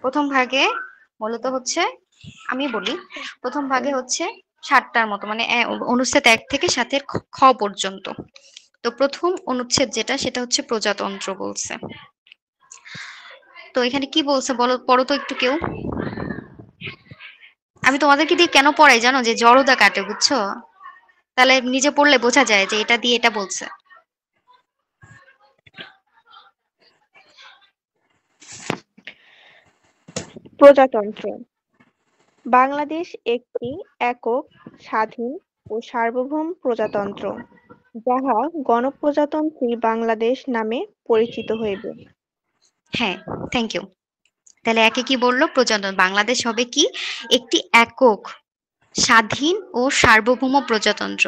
প্রথম ভাগে মূলত হচ্ছে, আমি বলি, প্রথম ভাগে হচ্ছে 7টার মতো, মানে অনুচ্ছেদ 1 থেকে 7-এর খ পর্যন্ত। তো প্রথম অনুচ্ছেদ যেটা, সেটা হচ্ছে প্রজাতন্ত্র বলছে। তো এখানে কি বলছে বলো, পড়ো তো একটু কেউ। আমি তোমাদেরকে দিয়ে কেন পড়াই জানো? যে জড়তা কাটে, বুঝছো? তাহলে নিজে পড়লে বোঝা যায় যে এটা দিয়ে এটা বলছে। প্রজাতন্ত্র। বাংলাদেশ একটি একক, স্বাধীন ও সার্বভৌম প্রজাতন্ত্র, যাহা গণপ্রজাতন্ত্রী বাংলাদেশ নামে পরিচিত হইবে। হ্যাঁ, থ্যাংক ইউ। তাহলে একে কি বললো? প্রজাতন্ত্র। বাংলাদেশ হবে কি? একটি একক, স্বাধীন ও সার্বভৌম প্রজাতন্ত্র,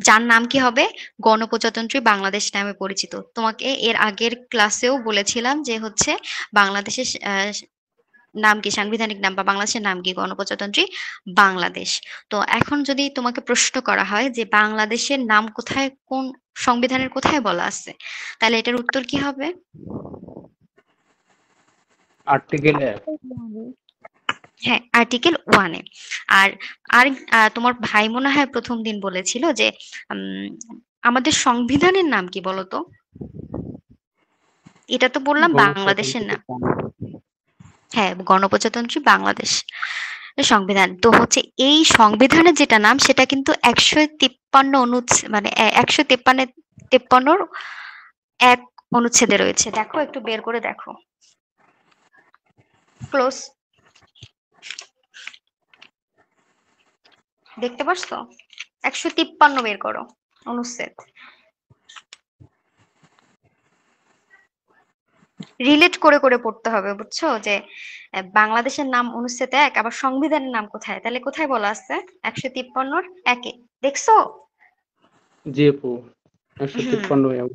যার নাম কি হবে? গণপ্রজাতন্ত্রী বাংলাদেশ নামে পরিচিত। তোমাকে এর আগের ক্লাসেও বলেছিলাম যে হচ্ছে বাংলাদেশের নাম কি, সাংবিধানিক নাম বা বাংলাদেশের নাম কি? গণপ্রজাতন্ত্রী বাংলাদেশ। তো এখন যদি তোমাকে প্রশ্ন করা হয় যে বাংলাদেশের নাম কোথায়, কোন সংবিধানের কোথায় বলা আছে, তাহলে এটার উত্তর কি হবে? আর্টিকেল 1। হ্যাঁ, আর্টিকেল 1-এ। আর আর তোমার ভাই মনে হয় প্রথম দিন বলেছিল যে আমাদের সংবিধানের নাম কি বলতো? এটা তো বললাম বাংলাদেশের নাম। হ্যাঁ, গণপ্রজাতন্ত্রী বাংলাদেশ সংবিধান। তো হচ্ছে এই সংবিধানের যেটা নাম, সেটা কিন্তু 153 অনুচ্ছেদ, মানে 153-র এক অনুচ্ছেদে রয়েছে। দেখো, একটু বের করে দেখো। ক্লোজ, দেখতে পারছো? 153 বের করো অনুচ্ছেদ। রিলেট করে করে পড়তে হবে, বুঝছো? যে বাংলাদেশের নাম অনুচ্ছেদ 1, আবার সংবিধানের নাম কোথায়, তাহলে কোথায় বলা আছে? 153-র 1-এ। দেখছো? জি আপু, 153।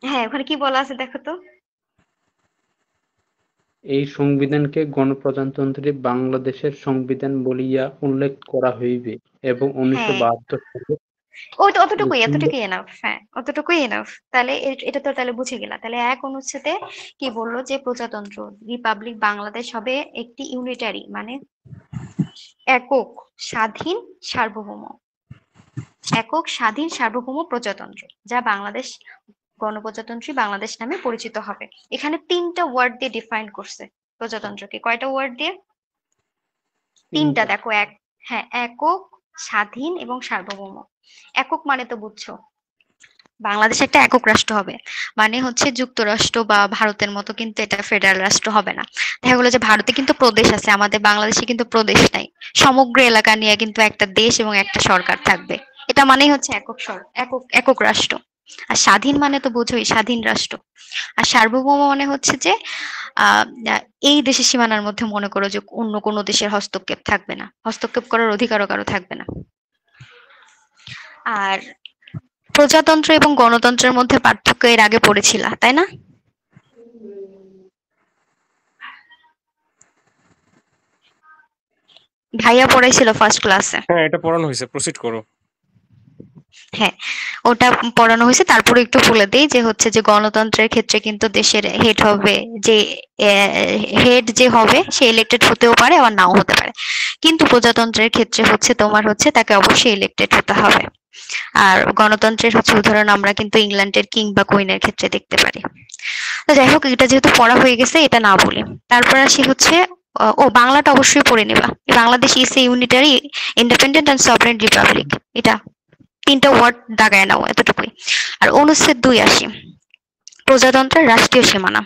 হ্যাঁ, ওখানে কি বলা আছে দেখো তো। এই সংবিধানকে গণপ্রজাতন্ত্রী বাংলাদেশের সংবিধান বলিয়া উল্লেখ করা হইবে এবং 1972 সালে অতটুকুই এনাফ। হ্যাঁ, অতটুকুই এনাফ। তাহলে এটা তো তাহলে বুঝে গেলা। তাহলে এক অনুচ্ছেদে কি বললো? যে প্রজাতন্ত্র রিপাবলিক বাংলাদেশ হবে একটি ইউনিটারি, মানে একক, স্বাধীন, সার্বভৌম, একক, স্বাধীন, সার্বভৌম প্রজাতন্ত্র, যা বাংলাদেশ গণপ্রজাতন্ত্রী বাংলাদেশ নামে পরিচিত হবে। এখানে 3টা ওয়ার্ড দিয়ে ডিফাইন করছে প্রজাতন্ত্রকে। কয়টা ওয়ার্ড দিয়ে? 3টা। দেখো, হ্যাঁ, একক, স্বাধীন এবং সার্বভৌম। একক মানে তো বুঝছো, বাংলাদেশ একটা একক রাষ্ট্র হবে, মানে হচ্ছে যুক্তরাষ্ট্র বা ভারতের মতো কিন্তু এটা ফেডারেল রাষ্ট্র হবে না। দেখা গেলো যে ভারতে কিন্তু প্রদেশ আছে, আমাদের বাংলাদেশে কিন্তু প্রদেশ নাই। সমগ্র এলাকা নিয়ে কিন্তু একটা দেশ এবং একটা সরকার থাকবে। এটা মানেই হচ্ছে একক রাষ্ট্র। আর স্বাধীন মানে তো বোঝোই, স্বাধীন রাষ্ট্র। আর সার্বভৌম মানে হচ্ছে যে আহ এই দেশের সীমানার মধ্যে মনে করো যে অন্য কোনো দেশের হস্তক্ষেপ থাকবে না, হস্তক্ষেপ করার অধিকারও কারো থাকবে না। আর প্রজাতন্ত্র এবং গণতন্ত্রের মধ্যে পার্থক্য এর আগে পড়েছিলা, তাই না? ভাইয়া পড়াইছিল ফার্স্ট ক্লাসে। হ্যাঁ, এটা পড়ানো হয়েছে, প্রসিড করো। হ্যাঁ, ওটা পড়ানো হয়েছে। তারপরে একটু বলে দেই যে হচ্ছে যে গণতন্ত্রের ক্ষেত্রে কিন্তু দেশের হেড হবে, যে হেড যে হবে সে ইলেক্টেড হতেও পারে, আবার নাও হতে পারে। কিন্তু প্রজাতন্ত্রের ক্ষেত্রে হচ্ছে তোমার হচ্ছে তাকে অবশ্যই ইলেক্টেড হতে হবে। আর গণতন্ত্রের হচ্ছে উদাহরণ আমরা কিন্তু ইংল্যান্ডের কিং বা কুইনের ক্ষেত্রে দেখতে পারি। তো যাই হোক, এটা যেহেতু পড়া হয়ে গেছে, এটা না বলি। তারপর আসি হচ্ছে, ও বাংলাটা অবশ্যই পড়ে নিবা। Bangladesh is a unitary, independent and sovereign Republic. এটা 3টা ওয়ার্ড দাগায় নাও, এতটুকুই। আর অনুচ্ছেদ 2 আসি, প্রজাতন্ত্রের রাষ্ট্রীয় সীমানা।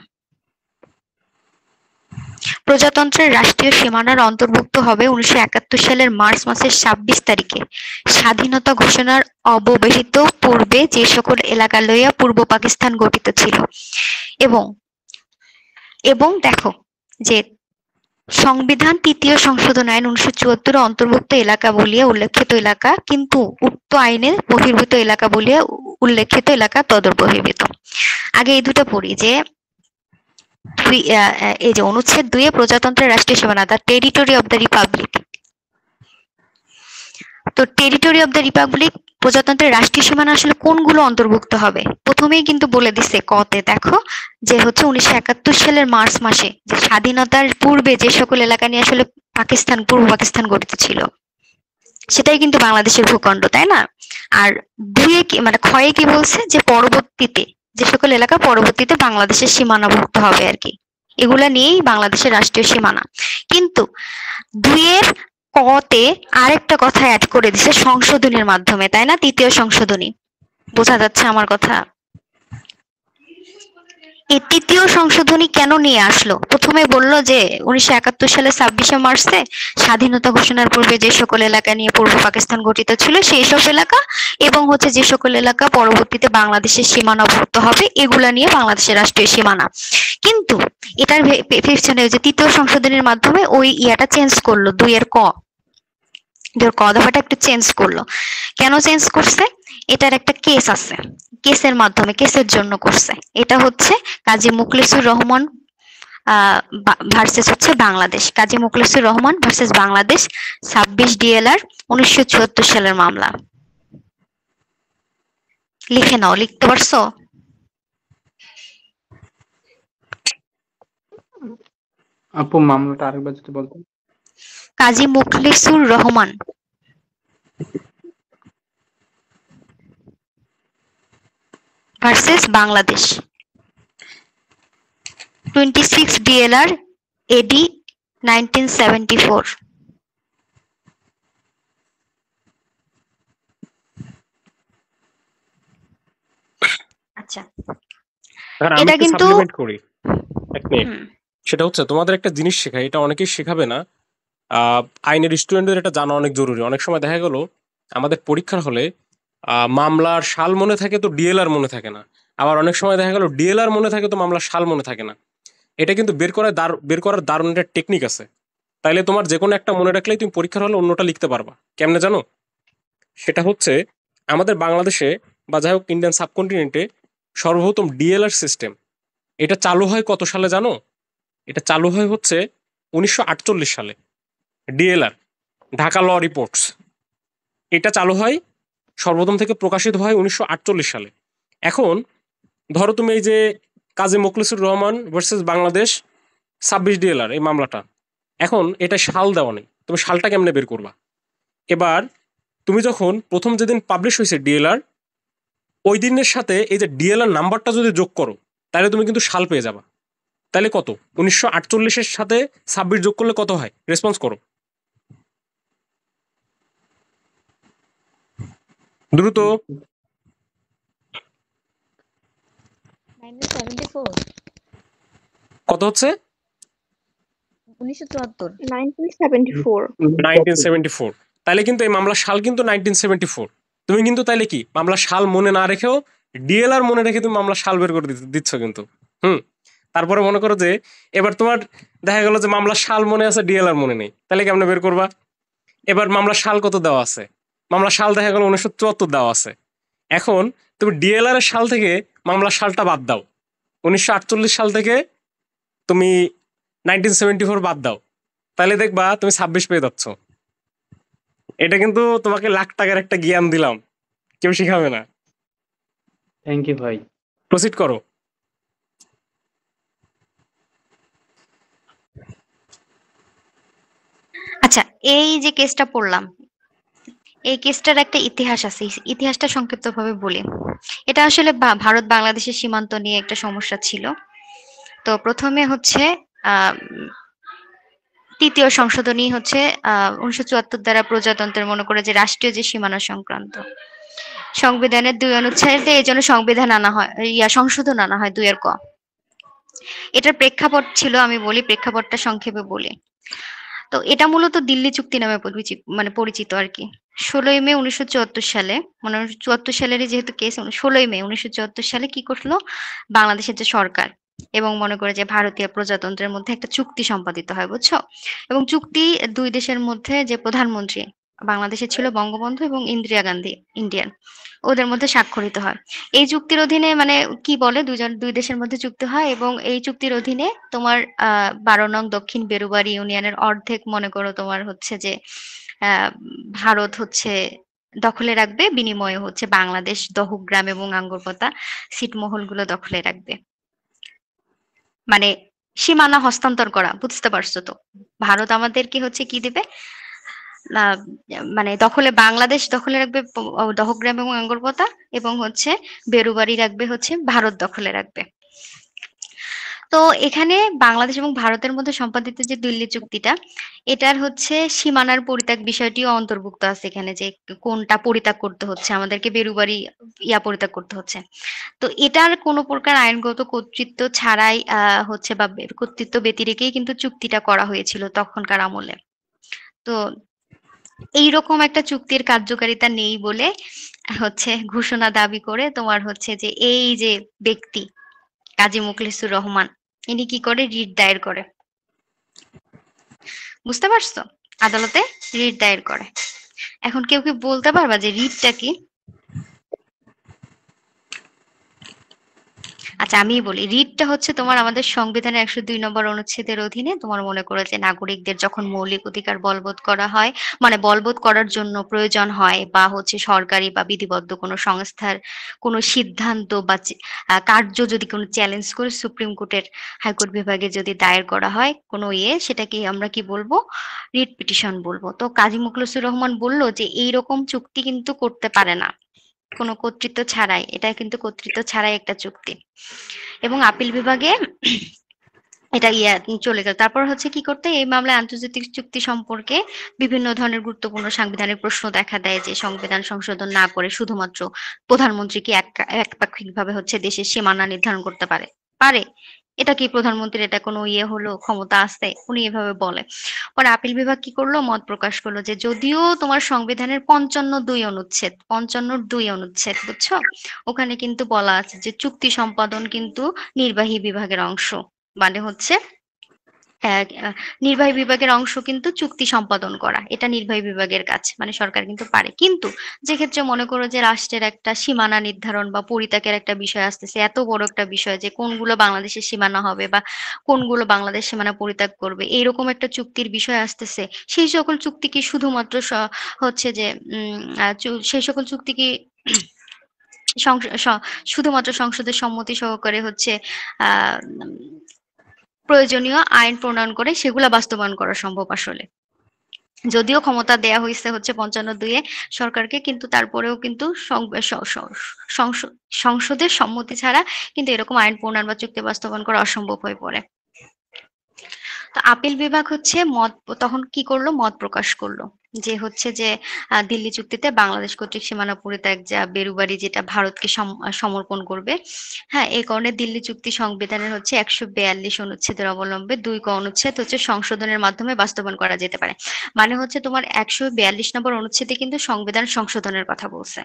প্রজাতন্ত্রের রাষ্ট্রীয় সীমানার অন্তর্ভুক্ত হবে 1971 সালের মার্চ মাসের 26 তারিখে স্বাধীনতা ঘোষণার অব্যবহিত পূর্বে যে সকল এলাকা লইয়া পূর্ব পাকিস্তান গঠিত ছিল। এবং দেখো যে সংবিধান 3য় সংশোধন আইন 1974 অন্তর্ভুক্ত এলাকা বলিয়া উল্লেখিত এলাকা, কিন্তু উক্ত আইনের বহির্ভূত এলাকা বলিয়া উল্লেখিত এলাকা তদবহির্ভূত। আগে এই দুটো পড়ি যে এই যে অনুচ্ছেদ 2 প্রজাতন্ত্রের রাষ্ট্রীয় সীমানা, the territory of the Republic. তো টেরিটরি অফ দ্য রিপাবলিক প্রজাতন্ত্রের রাষ্ট্রীয় সীমানা আসলে কোনগুলো অন্তর্ভুক্ত হবে? প্রথমেই কিন্তু বলে দিছে কতে, দেখো যে হচ্ছে 1971 সালের মার্চ মাসে যে স্বাধীনতার পূর্বে যে সকল এলাকা নিয়ে আসলে পাকিস্তান, পূর্ব পাকিস্তান গঠিত ছিল, সেটাই কিন্তু বাংলাদেশের ভূখণ্ড, তাই না? আর দুইয়ে কি মানে ক্ষয়ে কি বলছে যে পরবর্তীতে যে সকল এলাকা পরবর্তীতে বাংলাদেশের সীমানাভুক্ত হবে আর কি, এগুলা নিয়েই বাংলাদেশের রাষ্ট্রীয় সীমানা। কিন্তু দুইয়ের কতে আরেকটা কথা অ্যাড করে দিছে সংশোধনীর মাধ্যমে, তাই না? তৃতীয় সংশোধনী, বোঝা যাচ্ছে আমার কথা? এই তৃতীয় সংশোধনী কেন নিয়ে আসলো? প্রথমে বললো যে 1971 সালের 26শে মার্চে স্বাধীনতা ঘোষণার পূর্বে যে সকল এলাকা নিয়ে পূর্ব পাকিস্তান গঠিত ছিল সেই সব এলাকা এবং হচ্ছে যে সকল এলাকা পরবর্তীতে বাংলাদেশের সীমানাভুক্ত হবে, এগুলা নিয়ে বাংলাদেশের রাষ্ট্রীয় সীমানা। কিন্তু এটার পেছনে যে তৃতীয় সংশোধনীর মাধ্যমে ওই ইয়াটা চেঞ্জ করলো, দুইয়ের ক দফাটা একটু চেঞ্জ করলো। কেন চেঞ্জ করছে? এটার একটা কেস আছে, কেসের মাধ্যমে, কেসের জন্য করছে। এটা হচ্ছে কাজী মুখলিসুর রহমান ভার্সেস হচ্ছে বাংলাদেশ, কাজী মুখলিসুর রহমান ভার্সেস বাংলাদেশ 26 DLR 1974 সালের মামলা। লিখে নাও, লিখতে পারছো? আপু মামলাটা আরেকবার যদি বলতেন। Kazi Mukhlisur Rahman versus Bangladesh 26 DLR AD 1974। আচ্ছা, আমি এটা একটু কিন্তু সাপ্লিমেন্ট করি, এক মিনিট। সেটা হচ্ছে তোমাদের একটা জিনিস শেখায়, এটা অনেকেই শেখাবে না। আইনের স্টুডেন্টদের এটা জানা অনেক জরুরি। অনেক সময় দেখা গেল আমাদের পরীক্ষার হলে মামলার সাল মনে থাকে তো ডিএলআর মনে থাকে না, আবার অনেক সময় দেখা গেল ডিএলআর মনে থাকে তো মামলার সাল মনে থাকে না। এটা কিন্তু বের করার দারুণ একটা টেকনিক আছে। তাইলে তোমার যে কোনো একটা মনে রাখলেই তুমি পরীক্ষার হলে অন্যটা লিখতে পারবা। কেমনে জানো? সেটা হচ্ছে আমাদের বাংলাদেশে বা যাই হোক ইন্ডিয়ান সাবকন্টিনেন্টে সর্বপ্রথম ডিএলআর সিস্টেম এটা চালু হয় কত সালে জানো? এটা চালু হয় হচ্ছে 1948 সালে। ডিএলআর, ঢাকা ল রিপোর্টস, এটা চালু হয়, সর্বপ্রথম থেকে প্রকাশিত হয় 1948 সালে। এখন ধরো তুমি এই যে কাজী মুখলিসুর রহমান ভার্সেস বাংলাদেশ 26 ডিএলআর এই মামলাটা, এখন এটা সাল দেওয়া নেই, তুমি সালটা কেমনে বের করবা? এবার তুমি যখন প্রথম যেদিন পাবলিশ হয়েছে ডিএলআর, ওই দিনের সাথে এই যে ডিএলআর নাম্বারটা যদি যোগ করো তাহলে তুমি কিন্তু সাল পেয়ে যাবা। তাহলে কত? 1948-এর সাথে 26 যোগ করলে কত হয়? রেসপন্স করো দ্রুত। 1974 কত হচ্ছে? 1974 1974 1974। তাহলে কিন্তু এই মামলার সাল কিন্তু 1974। তুমি কিন্তু তাইলে কি মামলার সাল মনে না রেখেও ডিএলআর মনে রেখে তুমি মামলার সাল বের করে দিচ্ছ কিন্তু। তারপরে মনে করো যে এবার তোমার দেখা গেল যে মামলার সাল মনে আছে, ডিএলআর মনে নেই, তাহলে কেমনে বের করবা? এবার মামলার সাল কত দেওয়া আছে? মামলার সাল দেখা গেল 1974 দেওয়া আছে। এখন তুমি ডিএলআর এর সাল থেকে মামলার সালটা বাদ দাও, 1948 সাল থেকে তুমি 1974 বাদ দাও, তাহলে দেখবা তুমি 26 পেয়ে যাচ্ছ। এটা কিন্তু তোমাকে লাখ টাকার একটা জ্ঞান দিলাম, কেউ শিখাবে না। থ্যাংক ইউ ভাই। প্রসিড করো। আচ্ছা, এই যে কেসটা পড়লাম, এই কেসটার একটা ইতিহাস আছে, ইতিহাসটা সংক্ষিপ্তভাবে বলি। এটা আসলে ভারত বাংলাদেশের সীমান্ত নিয়ে একটা সমস্যা ছিল। তো প্রথমে হচ্ছে তৃতীয় সংশোধনী হচ্ছে 1974 দ্বারা প্রজাতন্ত্রের মনে করে যে রাষ্ট্রীয় যে সীমানা সংক্রান্ত সংবিধানের 2 অনুচ্ছেদে এই জন্য সংবিধান আনা হয়, সংশোধন আনা হয় 2 এর ক। এটার প্রেক্ষাপট ছিল, আমি বলি প্রেক্ষাপটটা সংক্ষেপে বলি। তো এটা মূলত দিল্লি চুক্তি নামে পরিচিত আর কি। 16ই মে 1974 সালে, মানে 74 সালেরই যেহেতু কেস, 16ই মে 1974 সালে কি করলো বাংলাদেশের যে সরকার এবং মনে করে যে ভারতীয় প্রজাতন্ত্রের মধ্যে একটা চুক্তি সম্পাদিত হয়, বুঝছো? এবং চুক্তি দুই দেশের মধ্যে যে প্রধানমন্ত্রী বাংলাদেশে ছিল বঙ্গবন্ধু এবং ইন্দিরা গান্ধী ইন্ডিয়ান, ওদের মধ্যে স্বাক্ষরিত হয়। এই চুক্তির অধীনে মানে কি বলে দুই দেশের মধ্যে চুক্তি হয় এবং এই চুক্তির অধীনে তোমার 12 নং দক্ষিণ বেরুবাড়ি ইউনিয়নের অর্ধেক মনে করো তোমার হচ্ছে যে আহ, ভারত হচ্ছে দখলে রাখবে, বিনিময়ে হচ্ছে বাংলাদেশ দহগ্রাম এবং আঙ্গরপোতা ছিটমহলগুলো দখলে রাখবে। মানে সীমানা হস্তান্তর করা, বুঝতে পারছো তো? ভারত আমাদেরকে হচ্ছে কি দিবে না, মানে বাংলাদেশ দখলে রাখবে দহগ্রাম এবং আঙ্গরপোতা, এবং হচ্ছে বেরুবাড়ি রাখবে হচ্ছে ভারত দখলে রাখবে। তো এখানে বাংলাদেশ এবং ভারতের মধ্যে সম্পাদিত যে দিল্লি চুক্তিটা, এটার হচ্ছে সীমানার পরিত্যাগ বিষয়টিও অন্তর্ভুক্ত আছে এখানে, যে কোনটা পরিত্যাগ করতে হচ্ছে আমাদেরকে, বেরুবাড়ি পরিত্যাগ করতে হচ্ছে। তো এটার কোনো প্রকার আইনগত কর্তৃত্ব ছাড়াই হচ্ছে বা কর্তৃত্ব ব্যতিরেকেই কিন্তু চুক্তিটা করা হয়েছিল তখনকার আমলে। তো এইরকম একটা চুক্তির কার্যকারিতা নেই বলে হচ্ছে ঘোষণা দাবি করে তোমার হচ্ছে যে এই যে ব্যক্তি কাজী মুখলিসুর রহমান, ইনি কি করে, রিট দায়ের করে। বুঝতে পারছো? আদালতে রিট দায়ের করে। এখন কেউ কি বলতে পারবা যে রিটটা কি? আচ্ছা, আমিই বলি। রিটটা হচ্ছে তোমার আমাদের সংবিধানের ১০২ নম্বর অনুচ্ছেদের অধীনে তোমার মনে করো যে নাগরিকদের যখন মৌলিক অধিকার বলবৎ করা হয়, মানে বলবৎ করার জন্য প্রয়োজন হয়, বা হচ্ছে সরকারি বা বিধিবদ্ধ কোনো সংস্থার কোনো সিদ্ধান্ত বা কার্য যদি কোনো চ্যালেঞ্জ করে সুপ্রিম কোর্টের, হাইকোর্ট বিভাগে যদি দায়ের করা হয় কোনো সেটাকে আমরা কি বলবো? রিট পিটিশন বলবো। তো কাজী মুখলিসুর রহমান বলল যে এইরকম চুক্তি কিন্তু করতে পারে না কোনো কর্তৃত্ব ছাড়াই, এটা কিন্তু কর্তৃত্ব ছাড়াই একটা চুক্তি। এবং আপিল বিভাগে এটা চলে গেল। তারপর হচ্ছে কি করতে, এই মামলায় আন্তর্জাতিক চুক্তি সম্পর্কে বিভিন্ন ধরনের গুরুত্বপূর্ণ সাংবিধানিক প্রশ্ন দেখা দেয়, যে সংবিধান সংশোধন না করে শুধুমাত্র প্রধানমন্ত্রী কি একপাক্ষিকভাবে হচ্ছে দেশের সীমানা নির্ধারণ করতে পারে? পারে। এটা কি প্রধানমন্ত্রীর এটা কোনো হলো, ক্ষমতা আছে? উনি এভাবে বলে। পরে আপিল বিভাগ কি করলো, মত প্রকাশ করলো যে যদিও তোমার সংবিধানের ৫৫(২) অনুচ্ছেদ, বুঝছো, ওখানে কিন্তু বলা আছে যে চুক্তি সম্পাদন কিন্তু নির্বাহী বিভাগের অংশ। মানে হচ্ছে নির্বাহী বিভাগের অংশ কিন্তু চুক্তি সম্পাদন করা, এটা নির্বাহী বিভাগের কাজ, মানে সরকার কিন্তু পারে। কিন্তু যে ক্ষেত্রে মনে করো যে রাষ্ট্রের একটা সীমানা নির্ধারণ বা পরিত্যাগের একটা বিষয় আসতেছে, এত বড় একটা বিষয় যে কোনগুলো বাংলাদেশের সীমানা হবে বা কোনগুলো বাংলাদেশ সীমানা পরিত্যাগ করবে, এইরকম একটা চুক্তির বিষয় আসতেছে, সেই সকল চুক্তি কি শুধুমাত্র হচ্ছে যে সেই সকল চুক্তি কি শুধুমাত্র সংসদের সম্মতি সহকারে হচ্ছে আহ প্রয়োজনীয় আইন প্রণয়ন করে সেগুলা বাস্তবায়ন করা সম্ভব আসলে? যদিও ক্ষমতা দেয়া হয়েছে হচ্ছে ৫৫(২)-এ সরকারকে, কিন্তু তারপরেও কিন্তু সংসদের সম্মতি ছাড়া কিন্তু এরকম আইন প্রণয়ন বা চুক্তি বাস্তবায়ন করা অসম্ভব হয়ে পড়ে। তো আপিল বিভাগ হচ্ছে তখন কি করলো, মত প্রকাশ করলো যে হচ্ছে যে দিল্লি চুক্তিতে বাংলাদেশ কর্তৃক সীমানা পরিত্যাগ যা বেরুবাড়ি যেটা ভারতকে সমর্পণ করবে, হ্যাঁ, এই কারণে দিল্লি চুক্তি সংবিধানের হচ্ছে ১৪২ অনুচ্ছেদের অবলম্বে ২ ক অনুচ্ছেদ হচ্ছে সংশোধনের মাধ্যমে বাস্তবায়ন করা যেতে পারে। মানে হচ্ছে তোমার ১৪২ নম্বর অনুচ্ছেদে কিন্তু সংবিধান সংশোধনের কথা বলছে।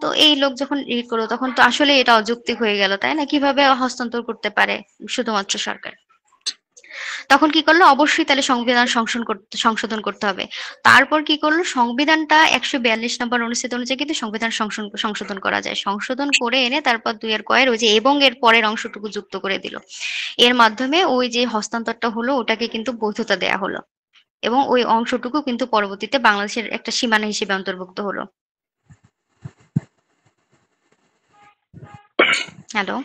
তো এই লোক যখন রিড করলো তখন তো আসলে এটা অযৌক্তিক হয়ে গেল, তাই না? কিভাবে হস্তান্তর করতে পারে শুধুমাত্র সরকার? তখন কি করলো, অবশ্যই তাহলে সংবিধান সংশোধন করতে হবে। তারপর কি করলো, সংবিধানটা ১৪২ নম্বর অনুচ্ছেদ অনুযায়ী কিন্তু সংবিধান সংশোধন করা যায়। সংশোধন করে এনে তারপর ২ এর কয়ের ওই যে এবং এর পরের অংশটুকু যুক্ত করে দিল। এর মাধ্যমে ওই যে হস্তান্তরটা হলো ওটাকে কিন্তু বৈধতা দেয়া হলো, এবং ওই অংশটুকু কিন্তু পরবর্তীতে বাংলাদেশের একটা সীমানা হিসেবে অন্তর্ভুক্ত হলো। হ্যালো,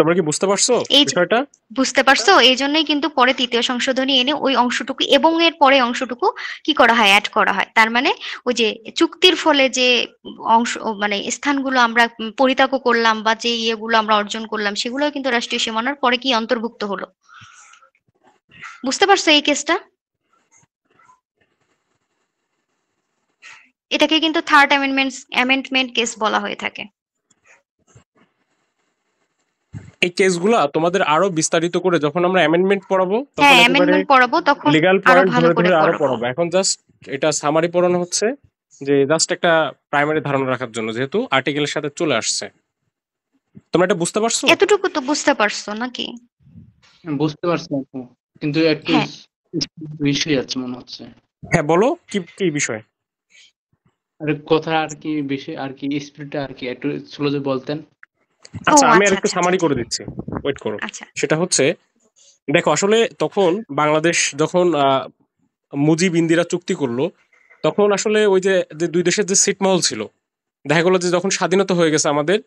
তোমরা কি বুঝতে পারছো এই বিষয়টা? বুঝতে পারছো? এই জন্যই কিন্তু পরে তৃতীয় সংশোধনী এনে ওই অংশটুকু এবং এর পরে অংশটুকু কি করা হয়, অ্যাড করা হয়। তার মানে ওই যে চুক্তির ফলে যে অংশ, মানে স্থানগুলো আমরা পরিত্যাগ করলাম বা যে ইয়েগুলো আমরা অর্জন করলাম, সেগুলো কিন্তু রাষ্ট্রীয় সীমানার পরে কি অন্তর্ভুক্ত হলো। বুঝতে পারছো এই কেসটা? এটাকে কিন্তু থার্ড অ্যামেন্ডমেন্ট কেস বলা হয়ে থাকে। এই কেসগুলা তোমাদের আরো বিস্তারিত করে যখন আমরা অ্যামেন্ডমেন্ট পড়াবো তখন হ্যাঁ, একেবারে অ্যামেন্ডমেন্ট পড়াবো তখন লিগ্যাল আরো পয়েন্ট ভালো ধরে করে ধরে আরো পড়াবো। পড়াবো। এখন জাস্ট এটা সামারি পড়ানো হচ্ছে, যে জাস্ট একটা প্রাইমারি ধারণা রাখার জন্য, যেহেতু আর্টিকেলের সাথে চলে আসছে। তোমরা এটা বুঝতে পারছো? এতটুকু তো বুঝতে পারছো নাকি? বুঝতে পারছি আপু, কিন্তু একটু হ্যাঁ, বিষয় আছে মনে হচ্ছে। হ্যাঁ, বলো কি কি বিষয়। আর কথা আর কি বিষয় আর কি স্পিডটা আর কি একটু স্লো বলতেন। ও আচ্ছা, আমি আর আচ্ছা একটু আচ্ছা আচ্ছা সামারি আচ্ছা করে দিচ্ছি, ওয়েট করো। আচ্ছা। সেটা হচ্ছে দেখো আসলে তখন বাংলাদেশ যখন মুজিব ইন্দিরা চুক্তি করলো, তখন আসলে ওই যে যে দুই দেশের যে ছিটমহল ছিল, দেখা গেলো যে যখন স্বাধীনতা হয়ে গেছে আমাদের,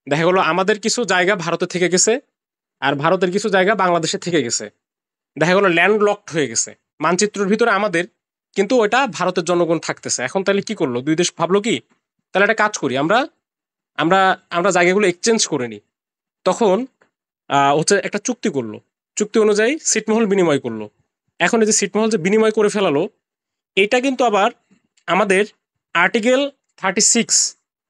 দেখা গেলো আমাদের কিছু জায়গা ভারতে থেকে গেছে, আর ভারতের কিছু জায়গা বাংলাদেশে থেকে গেছে। দেখা গেলো ল্যান্ড লকড হয়ে গেছে মানচিত্রের ভিতরে আমাদের, কিন্তু ওটা ভারতের জনগণ থাকতেছে। এখন তাহলে কি করলো দুই দেশ, ভাবলো কি তাহলে একটা কাজ করি, আমরা আমরা আমরা জায়গাগুলো এক্সচেঞ্জ করে নিই। তখন হচ্ছে একটা চুক্তি করলো, চুক্তি অনুযায়ী ছিটমহল বিনিময় করলো। এখন এই যে ছিটমহল যে বিনিময় করে ফেলালো, এইটা কিন্তু আবার আমাদের আর্টিকেল 36,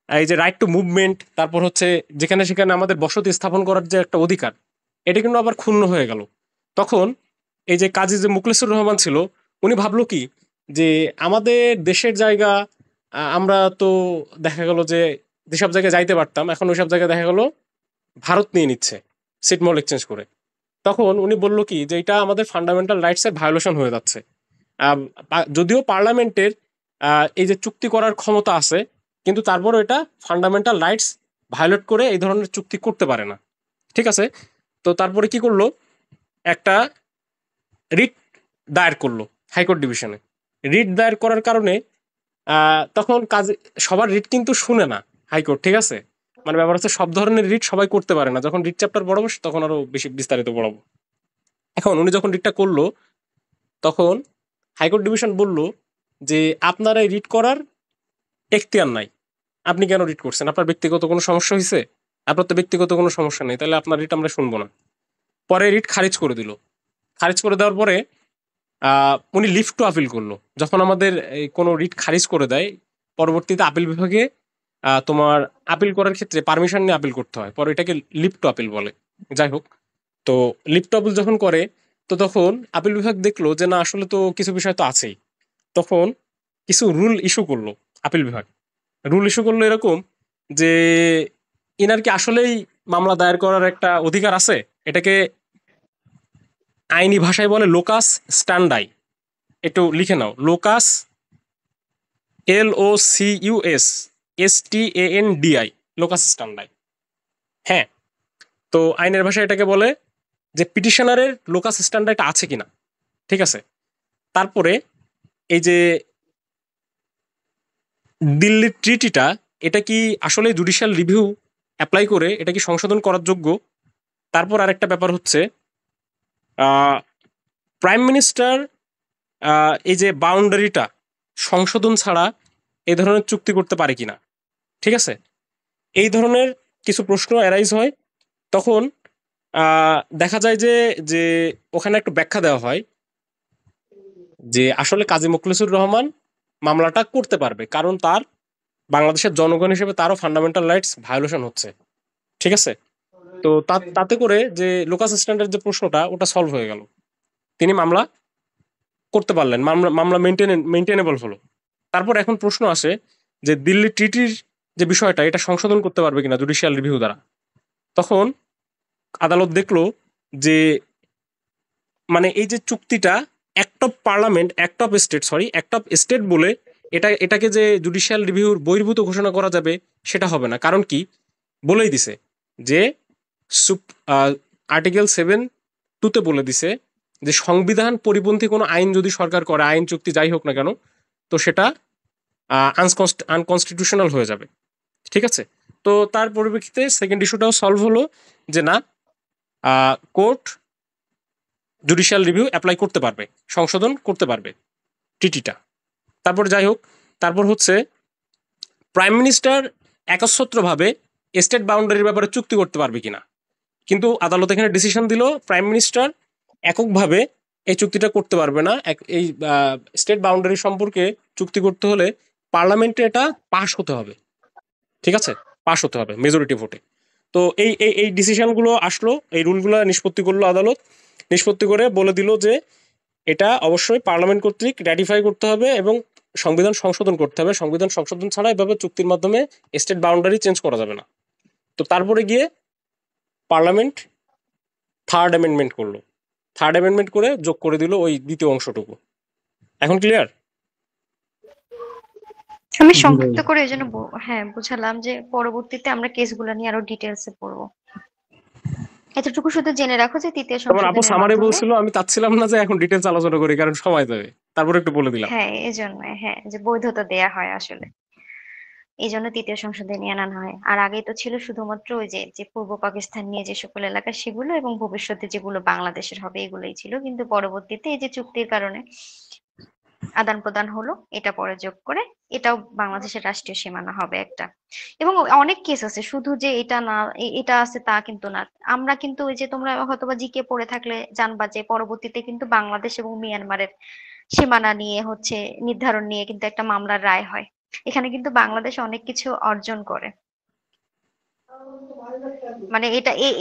এই যে রাইট টু মুভমেন্ট, তারপর হচ্ছে যেখানে সেখানে আমাদের বসতি স্থাপন করার যে একটা অধিকার, এটা কিন্তু আবার ক্ষুণ্ণ হয়ে গেল। তখন এই যে কাজী যে মুখলেসুর রহমান ছিল, উনি ভাবলো কি যে আমাদের দেশের জায়গা, আমরা তো দেখা গেল যে যেসব জায়গায় যাইতে পারতাম, এখন ওইসব জায়গায় দেখা গেল ভারত নিয়ে নিচ্ছে ছিটমহল এক্সচেঞ্জ করে। তখন উনি বলল কি যে এটা আমাদের ফান্ডামেন্টাল রাইটসের ভায়োলেশন হয়ে যাচ্ছে। যদিও পার্লামেন্টের এই যে চুক্তি করার ক্ষমতা আছে, কিন্তু তারপরও এটা ফান্ডামেন্টাল রাইটস ভায়োলেট করে এই ধরনের চুক্তি করতে পারে না। ঠিক আছে, তো তারপরে কি করলো, একটা রিট দায়ের করলো হাইকোর্ট ডিভিশনে। রিট দায়ের করার কারণে তখন কাজ, সবার রিট কিন্তু শুনে না হাইকোর্ট, ঠিক আছে, মানে ব্যাপার হচ্ছে সব ধরনের রিট সবাই করতে পারে না। যখন রিট চ্যাপ্টার পড়াবো তখন আরো বেশি বিস্তারিত পড়াবো। এখন উনি যখন রিটটা করলো, তখন হাইকোর্ট ডিভিশন বলল যে আপনার এই রিট করার এখতিয়ার নাই, আপনি কেন রিট করছেন, আপনার ব্যক্তিগত কোনো সমস্যা হয়েছে? আপনার তো ব্যক্তিগত কোনো সমস্যা নেই, তাহলে আপনার রিট আমরা শুনবো না। পরে রিট খারিজ করে দিল। খারিজ করে দেওয়ার পরে উনি লিভ টু আপিল করলো। যখন আমাদের এই কোনো রিট খারিজ করে দেয়, পরবর্তীতে আপিল বিভাগে তোমার আপিল করার ক্ষেত্রে পারমিশন নিয়ে আপিল করতে হয়, পরে এটাকে লিভ টু আপিল বলে। যাই হোক, তো লিভ টু আপিল যখন করে, তো তখন আপিল বিভাগ দেখলো যে না আসলে তো কিছু বিষয় তো আছেই। তখন কিছু রুল ইস্যু করলো আপিল বিভাগ। রুল ইস্যু করলো এরকম যে ইনার কি আসলেই মামলা দায়ের করার একটা অধিকার আছে। এটাকে আইনি ভাষায় বলে লোকাস স্ট্যান্ডাই। একটু লিখে নাও, লোকাস, LOCUS লোকাস স্ট্যান্ডাই। হ্যাঁ, তো আইনের ভাষায় এটাকে বলে যে পিটিশনারের লোকাস স্ট্যান্ডাইটা আছে কিনা। ঠিক আছে, তারপরে এই যে দিল্লির ট্রিটিটা, এটা কি আসলে জুডিশিয়াল রিভিউ অ্যাপ্লাই করে এটা কি সংশোধন করার যোগ্য। তারপর আরেকটা ব্যাপার হচ্ছে প্রাইম মিনিস্টার এই যে বাউন্ডারিটা সংশোধন ছাড়া এই ধরনের চুক্তি করতে পারে কিনা। ঠিক আছে, এই ধরনের কিছু প্রশ্ন অ্যারাইজ হয়। তখন দেখা যায় যে যে ওখানে একটু ব্যাখ্যা দেওয়া হয় যে আসলে কাজী মোখলেসুর রহমান মামলাটা করতে পারবে, কারণ তার বাংলাদেশের জনগণ হিসেবে তারও ফান্ডামেন্টাল রাইটস ভায়োলেশন হচ্ছে। ঠিক আছে, তো তাতে করে যে লোকাস স্ট্যান্ডার্ড যে প্রশ্নটা ওটা সলভ হয়ে গেল, তিনি মামলা করতে পারলেন, মামলা মেনটেনেবল হলো। তারপর এখন প্রশ্ন আসে যে দিল্লি ট্রিটির যে বিষয়টা, এটা সংশোধন করতে পারবে কিনা জুডিশিয়াল রিভিউ দ্বারা। তখন আদালত দেখলো যে মানে এই যে চুক্তিটা act of parliament, act of state বলে এটাকে যে জুডিশিয়াল রিভিউর বহির্ভূত ঘোষণা করা যাবে সেটা হবে না। কারণ কি, বলেই দিছে যে আর্টিকেল 7(2) বলে দিছে যে সংবিধান পরিপন্থী কোনো আইন যদি সরকার করে, আইন চুক্তি যাই হোক না কেন, তো সেটা আনকনস্টিটিউশনাল হয়ে যাবে। ঠিক আছে, তো তার পরিপ্রেক্ষিতে সেকেন্ড ইস্যুটাও সলভ হলো যে না, কোর্ট জুডিশিয়াল রিভিউ অ্যাপ্লাই করতে পারবে, সংশোধন করতে পারবে ট্রিটিটা। তারপর যাই হোক, তারপর হচ্ছে প্রাইম মিনিস্টার একচ্ছত্রভাবে স্টেট বাউন্ডারির ব্যাপারে চুক্তি করতে পারবে কিনা। কিন্তু আদালত এখানে ডিসিশন দিল প্রাইম মিনিস্টার এককভাবে এই চুক্তিটা করতে পারবে না। এই স্টেট বাউন্ডারি সম্পর্কে চুক্তি করতে হলে পার্লামেন্টে এটা পাশ হতে হবে। ঠিক আছে, পাশ হতে হবে মেজরিটি ভোটে। তো এই এই এই ডিসিশনগুলো আসলো, এই রুলগুলো নিষ্পত্তি করলো আদালত। নিষ্পত্তি করে বলে দিল যে এটা অবশ্যই পার্লামেন্ট কর্তৃক র্যাটিফাই করতে হবে এবং সংবিধান সংশোধন করতে হবে। সংবিধান সংশোধন ছাড়া এভাবে চুক্তির মাধ্যমে স্টেট বাউন্ডারি চেঞ্জ করা যাবে না। তো তারপরে গিয়ে পার্লামেন্ট থার্ড অ্যামেন্ডমেন্ট করলো। থার্ড অ্যামেন্ডমেন্ট করে যোগ করে দিল ওই দ্বিতীয় অংশটুকু। এখন ক্লিয়ার? আমি সংক্ষিপ্ত করে এই জন্য হ্যাঁ বুঝালাম যে পরবর্তীতে আমরা কেসগুলো নিয়ে আরো ডিটেলসে পড়বো। এতটুকু শুধু জেনে রাখো যে তৃতীয় যেমন আপু সংশোধনীর সামারে মাধ্যমে, বলছিল, আমি চাচ্ছিলাম না যে এখন ডিটেলস আলোচনা করি কারণ সময় দেবে, তারপর একটু বলে দিলাম। হ্যাঁ এজন্য, হ্যাঁ, যে বৈধতা দেয়া হয় আসলে, এই জন্য তৃতীয় সংশোধনী আনানো হয়। আর আগে তো ছিল শুধুমাত্র ওই যে যে পূর্ব পাকিস্তান নিয়ে যে সকল এলাকা সেগুলো, এবং ভবিষ্যতে যেগুলো বাংলাদেশের হবে এগুলোই ছিল, কিন্তু পরবর্তীতে এই যে চুক্তির কারণে আদান প্রদান হলো, এটা পরে যোগ করে এটাও বাংলাদেশের রাষ্ট্রীয় সীমানা হবে একটা। এবং অনেক কেস আছে, শুধু যে এটা না এটা আছে তা কিন্তু না। আমরা কিন্তু ওই যে তোমরা হয়তোবা জিকে পড়ে থাকলে জানবা যে পরবর্তীতে কিন্তু বাংলাদেশ এবং মিয়ানমারের সীমানা নিয়ে হচ্ছে নির্ধারণ নিয়ে কিন্তু একটা মামলার রায় হয়। এখানে কিন্তু বাংলাদেশ অনেক কিছু অর্জন করে। মানে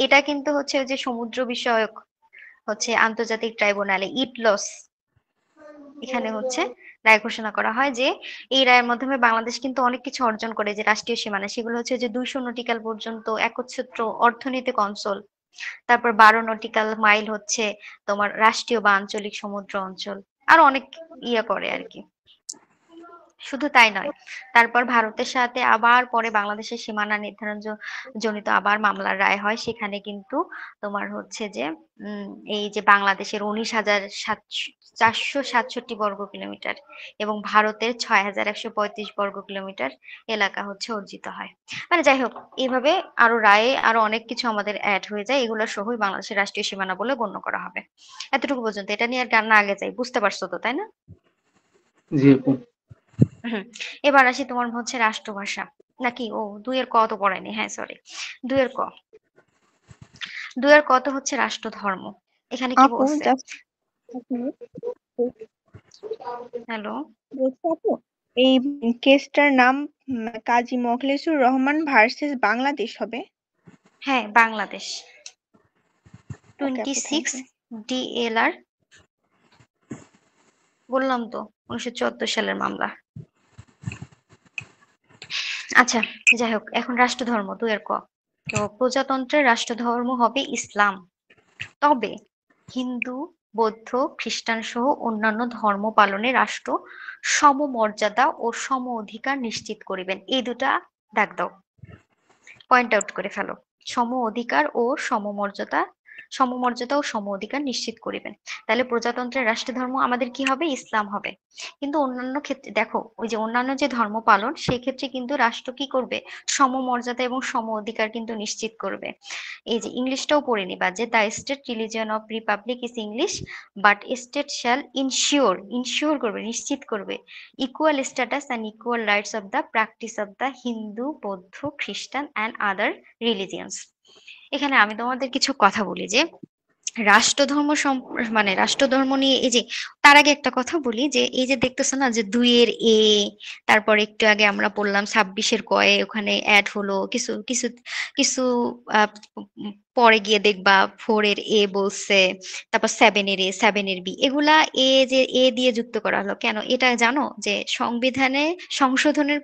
এটা কিন্তু হচ্ছে ওই যে সমুদ্র বিষয়ক হচ্ছে আন্তর্জাতিক ট্রাইব্যুনালে ইটলস, এখানে হচ্ছে রায় ঘোষণা করা হয় যে এই রায়ের মাধ্যমে বাংলাদেশ কিন্তু অনেক কিছু অর্জন করে, যে রাষ্ট্রীয় সীমানা সেগুলো হচ্ছে যে 200 নটিক্যাল পর্যন্ত একচ্ছত্র অর্থনৈতিক অঞ্চল, তারপর 12 নটিক্যাল মাইল হচ্ছে তোমার রাষ্ট্রীয় বা আঞ্চলিক সমুদ্র অঞ্চল, আর অনেক ইয়ে করে আর কি। শুধু তাই নয়, তারপর ভারতের সাথে আবার পরে বাংলাদেশের সীমানা নির্ধারণ জনিত আবার মামলার রায় হয়, সেখানে কিন্তু তোমার হচ্ছে যে উম এই যে বাংলাদেশের 19,467 বর্গ কিলোমিটার এবং ভারতের 6,135 বর্গ কিলোমিটার এলাকা হচ্ছে অর্জিত হয়। মানে যাই হোক, এইভাবে আরো রায়ে আরো অনেক কিছু আমাদের অ্যাড হয়ে যায়, এগুলো সহই বাংলাদেশের রাষ্ট্রীয় সীমানা বলে গণ্য করা হবে। এতটুকু পর্যন্ত, এটা নিয়ে আর না আগে যাই, বুঝতে পারছো তো তাই না? জি আপু। হুম। এবার আসি তোমার হচ্ছে রাষ্ট্রভাষা, নাকি ও দুইয়ের ক তো পড়ায়নি, হ্যাঁ সরি, দুইয়ের ক। দুইয়ের ক তো হচ্ছে রাষ্ট্র ধর্ম। এখানে কি আপু বলছে? Just hello. বলছি আপু, এই কেসটার নাম কাজী মোখলেসুর রহমান ভার্সেস বাংলাদেশ হবে। হ্যাঁ বাংলাদেশ, ওকে আপু, থ্যাংক 26 ইউ। DLR, বললাম তো 1974 সালের মামলা। আচ্ছা, যাই হোক, এখন রাষ্ট্রধর্ম দুইয়ের ক। তো প্রজাতন্ত্রের রাষ্ট্রধর্ম হবে ইসলাম, তবে হিন্দু, বৌদ্ধ, খ্রিস্টান সহ অন্যান্য ধর্ম পালনে রাষ্ট্র সমমর্যাদা ও সম অধিকার নিশ্চিত করিবেন। এই দুটা দাগ দাও, পয়েন্ট আউট করে ফেলো। সম অধিকার ও সমমর্যাদা, সমমর্যাদা ও সম অধিকার নিশ্চিত করিবেন। তাহলে প্রজাতন্ত্রের রাষ্ট্রধর্ম আমাদের কি হবে? ইসলাম হবে। কিন্তু অন্যান্য ক্ষেত্রে দেখো, ওই যে অন্যান্য যে ধর্ম পালন সেই ক্ষেত্রে কিন্তু রাষ্ট্র কি করবে? সমমর্যাদা এবং সম অধিকার কিন্তু নিশ্চিত করবে। এই যে ইংলিশটাও পড়ে নিবা যে the state religion of republic is English, but state shall ensure, ensure করবে, নিশ্চিত করবে equal status and equal rights of the practice of the Hindu, বৌদ্ধ, খ্রিস্টান and other religions। এখানে আমি তোমাদের কিছু কথা বলি যে রাষ্ট্রধর্ম মানে রাষ্ট্রধর্ম নিয়ে, এই যে তার আগে একটা কথা বলি যে এই যে দেখতেছো না যে 2 এর এ, তারপর একটু আগে আমরা পড়লাম 26-এর কয়ে ওখানে অ্যাড হলো কিছু কিছু কিছু পরে গিয়ে দেখবা 4-এর এ বলছে, তারপর 7-এর এ, 7-এর বি, এগুলা এ যে এ দিয়ে যুক্ত করা হলো কেন? এটা জানো যে সংবিধানে সংশোধনের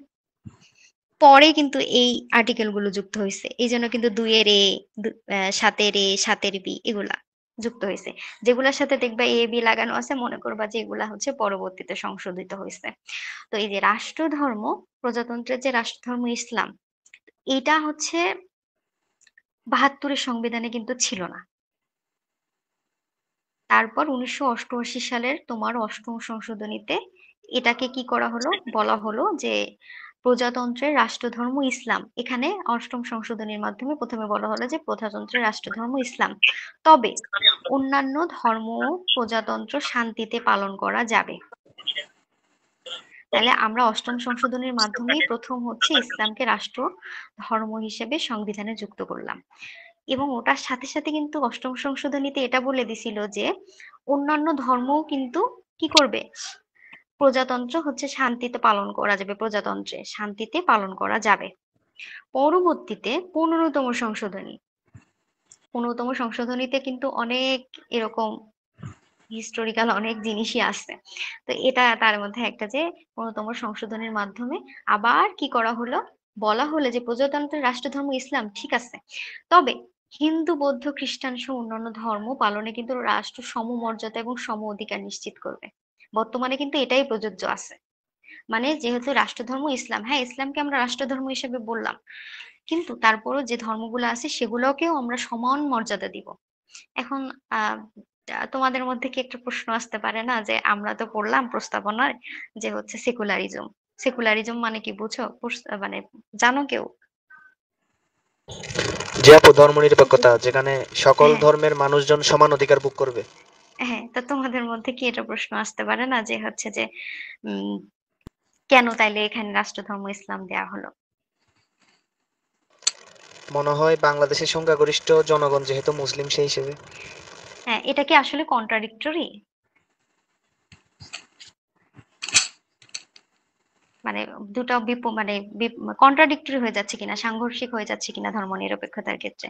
পরে কিন্তু এই আর্টিকেল গুলো যুক্ত হয়েছে, এই জন্য কিন্তু 2-এর এ, 7-এর এ, 7-এর বি এগুলা যুক্ত হয়েছে। যেগুলার সাথে দেখবা এ বি লাগানো আছে মনে করবা যে এগুলা হচ্ছে পরবর্তীতে সংশোধিত হয়েছে। তো এই যে রাষ্ট্রধর্ম, প্রজাতন্ত্রের যে রাষ্ট্রধর্ম ইসলাম, এটা হচ্ছে 72-এর সংবিধানে কিন্তু ছিল না। তারপর 1988 সালের তোমার 8ম সংশোধনীতে এটাকে কি করা হলো? বলা হলো যে প্রজাতন্ত্রের রাষ্ট্রধর্ম ইসলাম। এখানে 8ম সংশোধনীর মাধ্যমে প্রথমে বলা হলো যে প্রজাতন্ত্রের রাষ্ট্রধর্ম ইসলাম, তবে অন্যান্য ধর্ম ও প্রজাতন্ত্র শান্তিতে পালন করা যাবে। তাহলে আমরা 8ম সংশোধনীর মাধ্যমেই প্রথম হচ্ছে ইসলামকে রাষ্ট্র ধর্ম হিসেবে সংবিধানে যুক্ত করলাম। এবং ওটার সাথে সাথে কিন্তু 8ম সংশোধনীতে এটা বলে দিছিল যে অন্যান্য ধর্মও কিন্তু কি করবে? প্রজাতন্ত্র হচ্ছে শান্তিতে পালন করা যাবে, প্রজাতন্ত্রে শান্তিতে পালন করা যাবে। পরবর্তীতে 15তম সংশোধনী, 15তম সংশোধনীতে কিন্তু অনেক এরকম হিস্টোরিক্যাল অনেক জিনিসই আছে। তো এটা তার মধ্যে একটা যে 15তম সংশোধনীর মাধ্যমে আবার কি করা হলো? বলা হলো যে প্রজাতন্ত্রের রাষ্ট্রধর্ম ইসলাম ঠিক আছে, তবে হিন্দু, বৌদ্ধ, খ্রিস্টান সহ অন্যান্য ধর্ম পালনে কিন্তু রাষ্ট্র সমমর্যাদা এবং সম অধিকার নিশ্চিত করবে। বর্তমানে কিন্তু এটাই প্রযোজ্য আছে। মানে যেহেতু রাষ্ট্রধর্ম ইসলাম, হ্যাঁ ইসলামকে আমরা রাষ্ট্রধর্ম হিসেবে বললাম, কিন্তু তারপরও যে ধর্মগুলো আছে সেগুলোকেও আমরা সমান মর্যাদা দিব। এখন তোমাদের মধ্যে কি একটা প্রশ্ন আসতে পারে না যে আমরা তো পড়লাম প্রস্তাবনায় যে হচ্ছে সেকুলারিজম। সেকুলারিজম মানে কি বুঝো? মানে জানো কেউ? যে আপু ধর্মনিরপেক্ষতা, যেখানে সকল হ্যাঁ, ধর্মের মানুষজন সমান অধিকার ভোগ করবে। হ্যাঁ, তা তোমাদের মধ্যে কি এটা প্রশ্ন আসতে পারে না যে হচ্ছে যে উম কেন তাইলে এখানে রাষ্ট্রধর্ম ইসলাম দেয়া হলো? মনে হয় বাংলাদেশের সংখ্যাগরিষ্ঠ জনগণ যেহেতু মুসলিম সেই হিসেবে। হ্যাঁ, এটা কি আসলে কন্ট্রাডিক্টরি? মানে দুটো মানে কন্ট্রাডিক্টরি হয়ে যাচ্ছে কিনা, সাংঘর্ষিক হয়ে যাচ্ছে কিনা ধর্মনিরপেক্ষতার ক্ষেত্রে?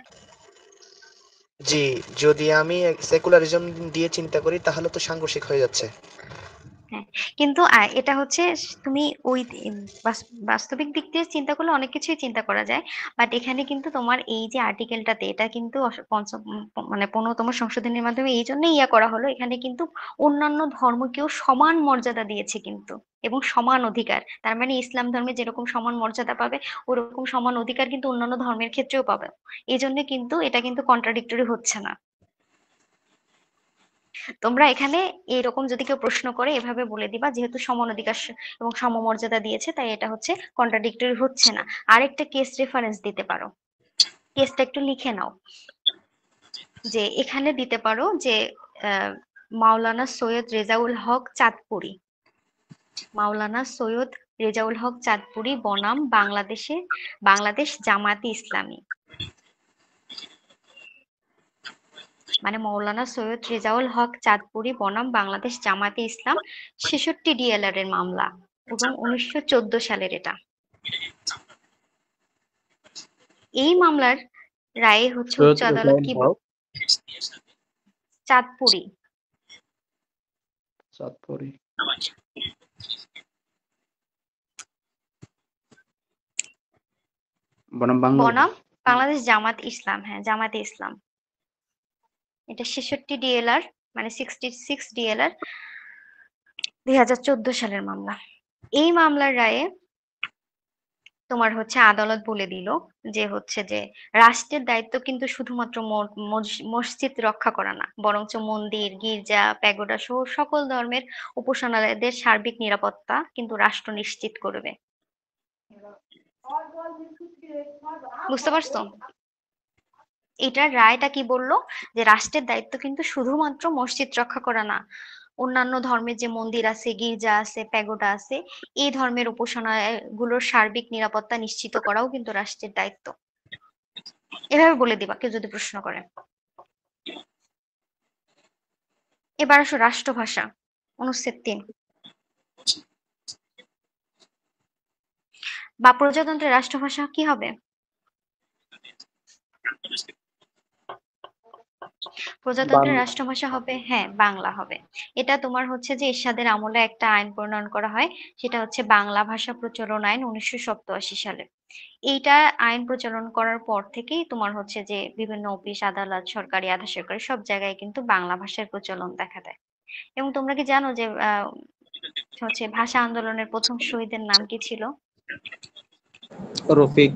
জি, যদি আমি সেকুলারিজম দিয়ে চিন্তা করি তাহলে তো সাংঘর্ষিক হয়ে যাচ্ছে। হ্যাঁ, কিন্তু এটা হচ্ছে তুমি ওই বাস্তবিক দিক দিয়ে চিন্তা করলে অনেক কিছুই চিন্তা করা যায়। বাট এখানে কিন্তু তোমার এই যে আর্টিকেলটাতে এটা কিন্তু পঞ্চম মানে 15তম সংশোধনীর মাধ্যমে এই জন্যই করা হলো। এখানে কিন্তু অন্যান্য ধর্মকেও সমান মর্যাদা দিয়েছে কিন্তু, এবং সমান অধিকার। তার মানে ইসলাম ধর্মে যেরকম সমান মর্যাদা পাবে ওরকম সমান অধিকার কিন্তু অন্যান্য ধর্মের ক্ষেত্রেও পাবে। এই জন্য কিন্তু এটা কিন্তু কন্ট্রাডিক্টরি হচ্ছে না। তোমরা এখানে এরকম যদি কেউ প্রশ্ন করে এভাবে বলে দিবা যেহেতু সমান অধিকার এবং সমমর্যাদা দিয়েছে তাই এটা হচ্ছে কন্ট্রাডিক্টরি হচ্ছে না। আরেকটা কেস রেফারেন্স দিতে পারো, কেসটা একটু লিখে নাও। যে এখানে দিতে পারো যে আহ, মাওলানা সৈয়দ রেজাউল হক চাঁদপুরি, মাওলানা সৈয়দ রেজাউল হক চাঁদপুরি বনাম বাংলাদেশ জামায়াতে ইসলামী। মানে মৌলানা সৈয়দ রেজাউল হক চাঁদপুরি বনাম বাংলাদেশ জামায়াতে ইসলাম, 66 ডিএলআর এর মামলা এবং 1914 সালের এটা। এই মামলার রায়ে হচ্ছে সৈয়দ উচ্চ আদালত রেজাউল কি হক চাঁদপুরি চাঁদপুরি বনাম বনাম বাংলাদেশ। বাংলাদেশ জামাত ইসলাম, হ্যাঁ জামাতে ইসলাম। এটা 66 ডিএলআর মানে 66 ডিএলআর 2014 সালের মামলা। এই মামলার রায়ে তোমার হচ্ছে আদালত বলে দিল যে হচ্ছে যে রাষ্ট্রের দায়িত্ব কিন্তু শুধুমাত্র মসজিদ রক্ষা করা না, বরঞ্চ মন্দির, গির্জা, প্যাগোডা সহ সকল ধর্মের উপাসনালয়দের সার্বিক নিরাপত্তা কিন্তু রাষ্ট্র নিশ্চিত করবে। বুঝতে পারছো? এটার রায়টা কি বললো? যে রাষ্ট্রের দায়িত্ব কিন্তু শুধুমাত্র মসজিদ রক্ষা করা না, অন্যান্য ধর্মের যে মন্দির আছে, গির্জা আছে, প্যাগোডা আছে, এই ধর্মের উপাসনাগুলোর সার্বিক নিরাপত্তা নিশ্চিত করাও কিন্তু রাষ্ট্রের দায়িত্ব। এভাবে বলে দিবা কেউ যদি প্রশ্ন করে। এবার আসো রাষ্ট্রভাষা, অনুচ্ছেদ 3 বা প্রজাতন্ত্রের রাষ্ট্রভাষা কি হবে? প্রজাতন্ত্রের বাংলা। রাষ্ট্রভাষা হবে, হ্যাঁ বাংলা হবে। এটা তোমার হচ্ছে যে এরশাদের আমলে একটা আইন প্রণয়ন করা হয়, সেটা হচ্ছে বাংলা ভাষা প্রচলন আইন 1987 সালে। এইটা আইন প্রচলন করার পর থেকেই তোমার হচ্ছে যে বিভিন্ন অফিস আদালত, সরকারি আধা সরকারি সব জায়গায় কিন্তু বাংলা ভাষার প্রচলন দেখা দেয়। এবং তোমরা কি জানো যে হচ্ছে ভাষা আন্দোলনের প্রথম শহীদের নাম কি ছিল? রফিক।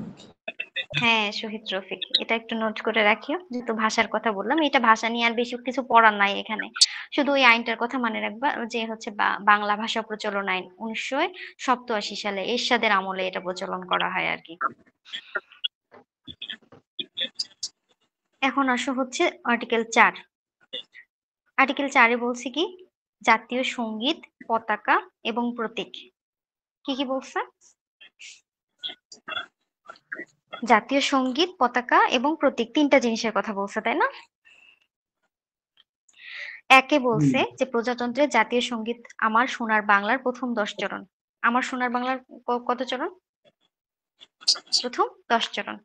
হ্যাঁ, শহীদ রফিক। এটা একটু নোট করে রাখিও, যেহেতু ভাষার কথা বললাম। এটা ভাষা নিয়ে আর বেশি কিছু পড়ার নাই এখানে, শুধু ওই আইনটার কথা মনে রাখবা যে হচ্ছে বাংলা ভাষা প্রচলন আইন 1987 সালে এরশাদের আমলে এটা প্রচলন করা হয় আর কি। এখন আসো হচ্ছে আর্টিকেল 4। আর্টিকেল 4-এ বলছে কি? জাতীয় সঙ্গীত, পতাকা এবং প্রতীক। কি কি বলছে? জাতীয় সঙ্গীত, পতাকা এবং প্রতীক, তিনটা জিনিসের কথা বলছে, তাই না? একে বলছে যে প্রজাতন্ত্রের জাতীয় সঙ্গীত আমার সোনার বাংলার প্রথম 10 চরণ। আমার সোনার বাংলার কত চরণ? প্রথম 10 চরণ।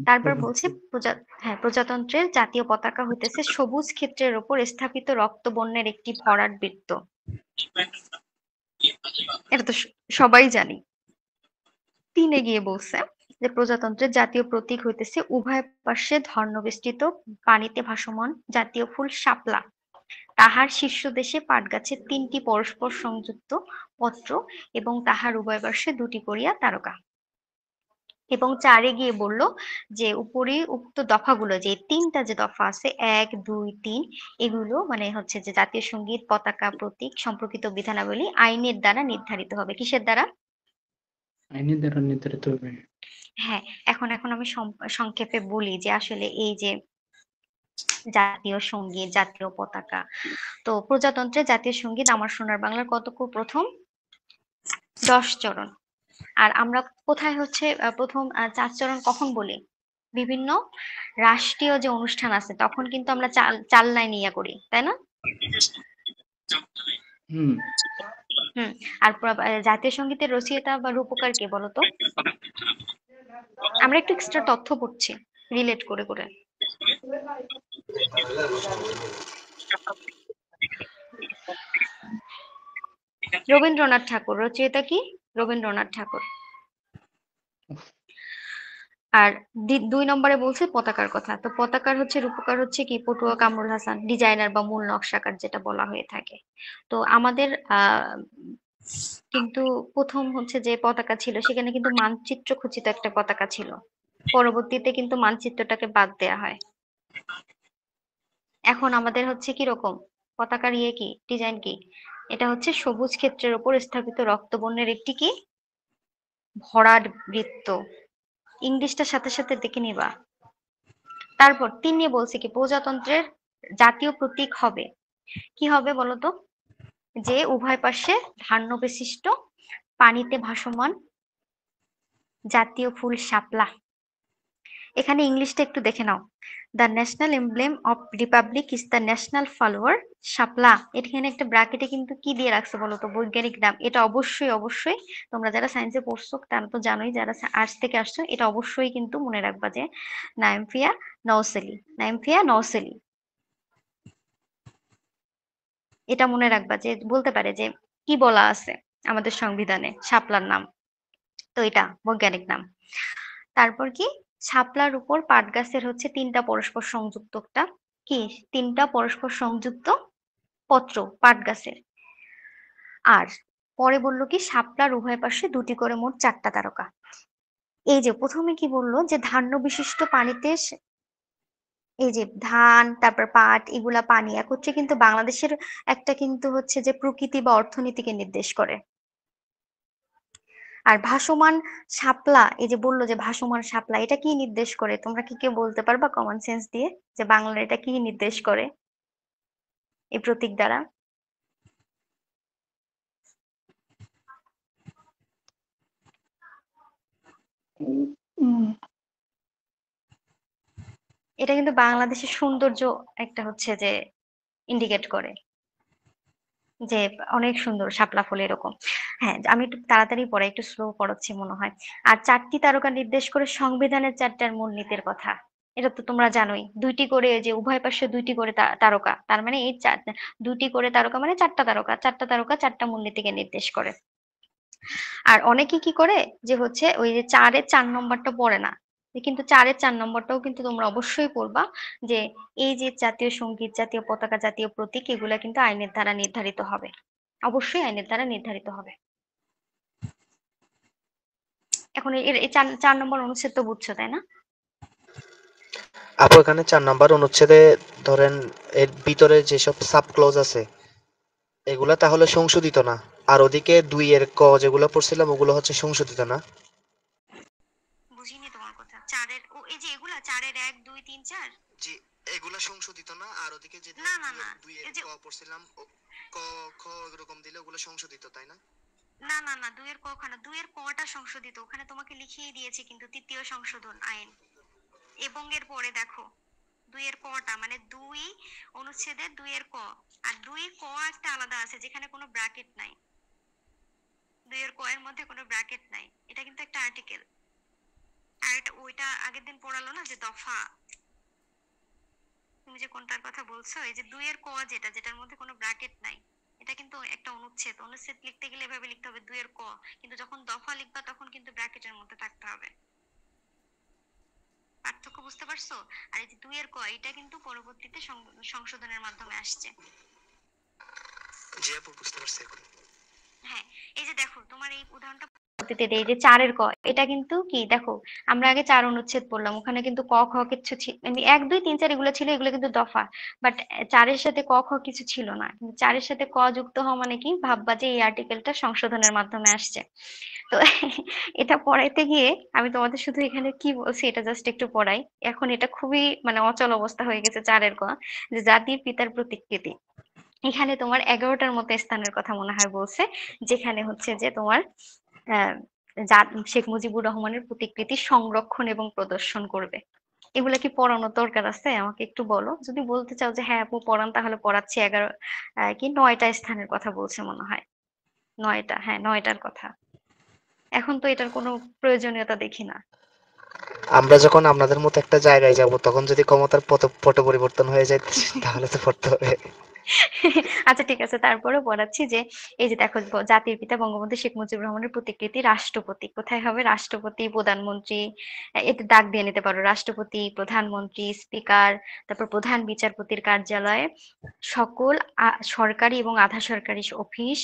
তারপর বলছে প্রজাতন্ত্রের জাতীয় পতাকা হইতেছে সবুজ ক্ষেত্রের ওপর স্থাপিত রক্তবর্ণের একটি ভরাট বৃত্ত। এটা তো সবাই জানি। 3-এ গিয়ে বলছে যে প্রজাতন্ত্রের জাতীয় প্রতীক হইতেছে উভয় পার্শ্বে ধর্মবেষ্টিত পানিতে ভাসমান জাতীয় ফুল শাপলা, তাহার শীর্ষদেশে পাটগাছের 3টি পরস্পর সংযুক্ত পত্র এবং তাহার উভয় পার্শ্বে 2টি করিয়া তারকা। এবং 4-এ গিয়ে বলল যে উপরে উক্ত দফাগুলো যে 3টা যে দফা আছে 1, 2, 3 এগুলো মানে হচ্ছে যে জাতীয় সঙ্গীত, পতাকা, প্রতীক সম্পর্কিত বিধানাবলী আইনের দ্বারা নির্ধারিত হবে। কিসের দ্বারা? আইনের দ্বারা নির্ধারিত হবে। হ্যাঁ, এখন আমি সংক্ষেপে বলি যে আসলে এই যে জাতীয় সঙ্গীত, জাতীয় পতাকা। তো প্রজাতন্ত্রে জাতীয় সঙ্গীত আমার সোনার বাংলার কতকু প্রথম 10 চরণ। আর আমরা কোথায় হচ্ছে প্রথম 4 চরণ কখন বলি? বিভিন্ন রাষ্ট্রীয় যে অনুষ্ঠান আছে তখন কিন্তু আমরা চাল লাইন ইয়া করি, তাই না? হুম। হুম। আর জাতীয় সঙ্গীতের রচয়িতা বা রূপকার কে বলতো? আমরা একটু এক্সট্রা তথ্য পড়ছি রিলেট করে করে। রবীন্দ্রনাথ ঠাকুর। রচয়িতা কি? রবীন্দ্রনাথ ঠাকুর। আর 2 নম্বরে বলছে পতাকার কথা। তো পতাকার হচ্ছে রূপকার হচ্ছে কি পটুয়া কামরুল হাসান, ডিজাইনার বা মূল নকশাকার যেটা বলা হয়ে থাকে। তো আমাদের কিন্তু প্রথম হচ্ছে যে পতাকা ছিল সেখানে কিন্তু মানচিত্র খচিত একটা পতাকা ছিল। পরবর্তীতে কিন্তু মানচিত্রটাকে বাদ দেয়া হয়। এখন আমাদের হচ্ছে কি রকম পতাকার ইয়ে কি ডিজাইন কি? এটা হচ্ছে সবুজ ক্ষেত্রের উপর স্থাপিত রক্তবর্ণের একটি কি ভরাট বৃত্ত। ইংলিশটার সাথে সাথে দেখে নিবা। তারপর 3 নিয়ে বলছে কি প্রজাতন্ত্রের জাতীয় প্রতীক হবে কি হবে বলতো? যে উভয় পাশে ধান্য বিশিষ্ট পানিতে ভাসমান জাতীয় ফুল শাপলা। এখানে ইংলিশটা একটু দেখে নাও। The national emblem of republic is the national flower shapla. এখানে একটা ব্র্যাকেটে কিন্তু কি দিয়ে রাখছে বলতো? বৈজ্ঞানিক নাম। এটা অবশ্যই তোমরা যারা সায়েন্সে পড়ছো তারা তো জানোই, যারা আর্টস থেকে আসছো এটা অবশ্যই কিন্তু মনে রাখবা যে নাইমফিয়া নওসেলি। নাইমফিয়া নওসেলি এটা মনে রাখবা যে বলতে পারে যে কি বলা আছে আমাদের সংবিধানে শাপলার নাম। তো এটা বৈজ্ঞানিক নাম। তারপর কি শাপলার উপর পাট গাছের হচ্ছে 3টা পরস্পর সংযুক্ত কি 3টা পরস্পর সংযুক্ত পত্র পাট গাছের। আর পরে বললো কি শাপলার উভয় পাশে 2টি করে মোট 4টা তারকা। এই যে প্রথমে কি বললো যে ধান্য বিশিষ্ট পানিতে এই যে ধান তারপর পাট এগুলা পানি একত্রে কিন্তু বাংলাদেশের একটা কিন্তু হচ্ছে যে প্রকৃতি বা অর্থনীতিকে নির্দেশ করে। আর ভাসমান শাপলা এই যে বললো যে ভাসমান শাপলা এটা কি নির্দেশ করে? তোমরা কি কেউ বলতে পারবা কমন সেন্স দিয়ে যে বাংলার এটা কি নির্দেশ করে এই প্রতীক দ্বারা? এটা কিন্তু বাংলাদেশের সৌন্দর্য একটা হচ্ছে যে ইন্ডিকেট করে যে অনেক সুন্দর শাপলা ফুল এরকম। হ্যাঁ, আমি একটু তাড়াতাড়ি পড়াই, একটু স্লো পড়াচ্ছি মনে হয়। আর 4টি তারকা নির্দেশ করে সংবিধানের 4টার মূলনীতির কথা। এটা তো তোমরা জানোই 2টি করে যে উভয় পাশে 2টি করে তারকা, তার মানে এই 2টি করে তারকা মানে 4টা তারকা, 4টা তারকা 4টা মূলনীতিকে নির্দেশ করে। আর অনেকে কি করে যে হচ্ছে ওই যে 4-এর 4 নম্বরটা পড়ে না, কিন্তু 4-এর 4 নম্বরটাও কিন্তু তোমরা অবশ্যই পড়বা যে এই যে জাতীয় সঙ্গীত, জাতীয় পতাকা, জাতীয় প্রতীক এগুলা কিন্তু আইনের দ্বারা নির্ধারিত হবে। অবশ্যই আইনের দ্বারা নির্ধারিত হবে। এখন এর এই 4 নম্বর অনুচ্ছেদ তো বুঝছো তাই না? আপু এখানে 4 নাম্বার অনুচ্ছেদে ধরেন এর ভিতরে যেসব সাব ক্লজ আছে এগুলা তাহলে সংশোধিত না, আর ওদিকে 2 এর ক যেগুলো পড়ছিলাম ওগুলো হচ্ছে সংশোধিত না। বুঝিনি তোমার কথা। 4-এর ও এই যে এগুলা 4-এর 1, 2, 3, 4 জি, এগুলা সংশোধিত না, আর ওদিকে যে না না না 2 এর এই যে ক পড়ছিলাম ক খ এরকম দিলে ওগুলো সংশোধিত, তাই না? না না না 2-এর ক ওখানে 2-এর কটা সংশোধিত ওখানে তোমাকে লিখিয়ে দিয়েছি কিন্তু 3য় সংশোধন আইন। এবং এর পরে দেখো 2-এর কটা মানে 2 অনুচ্ছেদের 2-এর ক। আর 2 ক একটা আলাদা আছে যেখানে কোনো ব্র্যাকেট নাই। 2-এর ক এর মধ্যে কোনো ব্র্যাকেট নাই, এটা কিন্তু একটা আর্টিকেল। আর এটা ওইটা আগের দিন পড়ালো না যে দফা, তুমি যে কোনটার কথা বলছো এই যে 2-এর ক যেটার মধ্যে কোনো ব্র্যাকেট নাই এটা কিন্তু একটা অনুচ্ছেদ। অনুচ্ছেদ লিখতে গেলে এভাবে লিখতে হবে 2-এর ক, কিন্তু যখন দফা লিখবা তখন কিন্তু ব্র্যাকেটের মধ্যে থাকতে হবে। পার্থক্য বুঝতে পারছো? আর এই যে 2-এর ক এটা কিন্তু পরবর্তীতে সংশোধনের মাধ্যমে আসছে। জি আপু বুঝতে পারছি এখন। হ্যাঁ, এই যে দেখো তোমার এই উদাহরণটা পরবর্তীতে দেই যে 4 ক, এটা কিন্তু কি দেখো, আমরা আগে 4 অনুচ্ছেদ পড়লাম, ওখানে কিন্তু ক খ কিছু মানে 1 2 3 4 এগুলো ছিল, এগুলো কিন্তু দফা, বাট 4 এর সাথে ক খ কিছু ছিল না, কিন্তু 4 এর সাথে ক যুক্ত হওয়া মানে কি, ভাববা যে এই আর্টিকেলটা সংশোধনের মাধ্যমে আসছে। তো এটা পড়াইতে গিয়ে আমি তোমাদের শুধু এখানে কি বলছি এটা জাস্ট একটু পড়াই। এখন এটা খুবই মানে অচল অবস্থা হয়ে গেছে 4 এর ক, যে জাতির পিতার প্রতিকৃতি। এখানে তোমার 11টার মতো স্থানের কথা মনে হয় বলছে, যেখানে হচ্ছে যে তোমার আহ শেখ মুজিবুর রহমানের প্রতিকৃতি সংরক্ষণ এবং প্রদর্শন করবে। এগুলা কি পড়ানোর দরকার আছে? আমাকে একটু বলো। যদি বলতে চাও যে হ্যাঁ আপু পড়ান, তাহলে পড়াচ্ছি। 9টা স্থানের কথা বলছে মনে হয়। 9টা, হ্যাঁ 9টার কথা। এখন তো এটার কোনো প্রয়োজনীয়তা দেখি না। আমরা যখন আপনাদের মতো একটা জায়গায় যাব, তখন যদি ক্ষমতার পট পরিবর্তন হয়ে যায়, তাহলে তো পড়তে হবে। আচ্ছা ঠিক আছে, তারপরে পড়াচ্ছি যে এই যে দেখো, জাতির পিতা বঙ্গবন্ধু শেখ মুজিবুর রহমানের প্রতিকৃতি রাষ্ট্রপতি কোথায় হবে, রাষ্ট্রপতি, প্রধানমন্ত্রী, এটা দাগ দিয়ে নিতে পারো, রাষ্ট্রপতি, প্রধানমন্ত্রী, স্পিকার, তারপর প্রধান বিচারপতির কার্যালয়ে, সকল সরকারি এবং আধা সরকারি অফিস,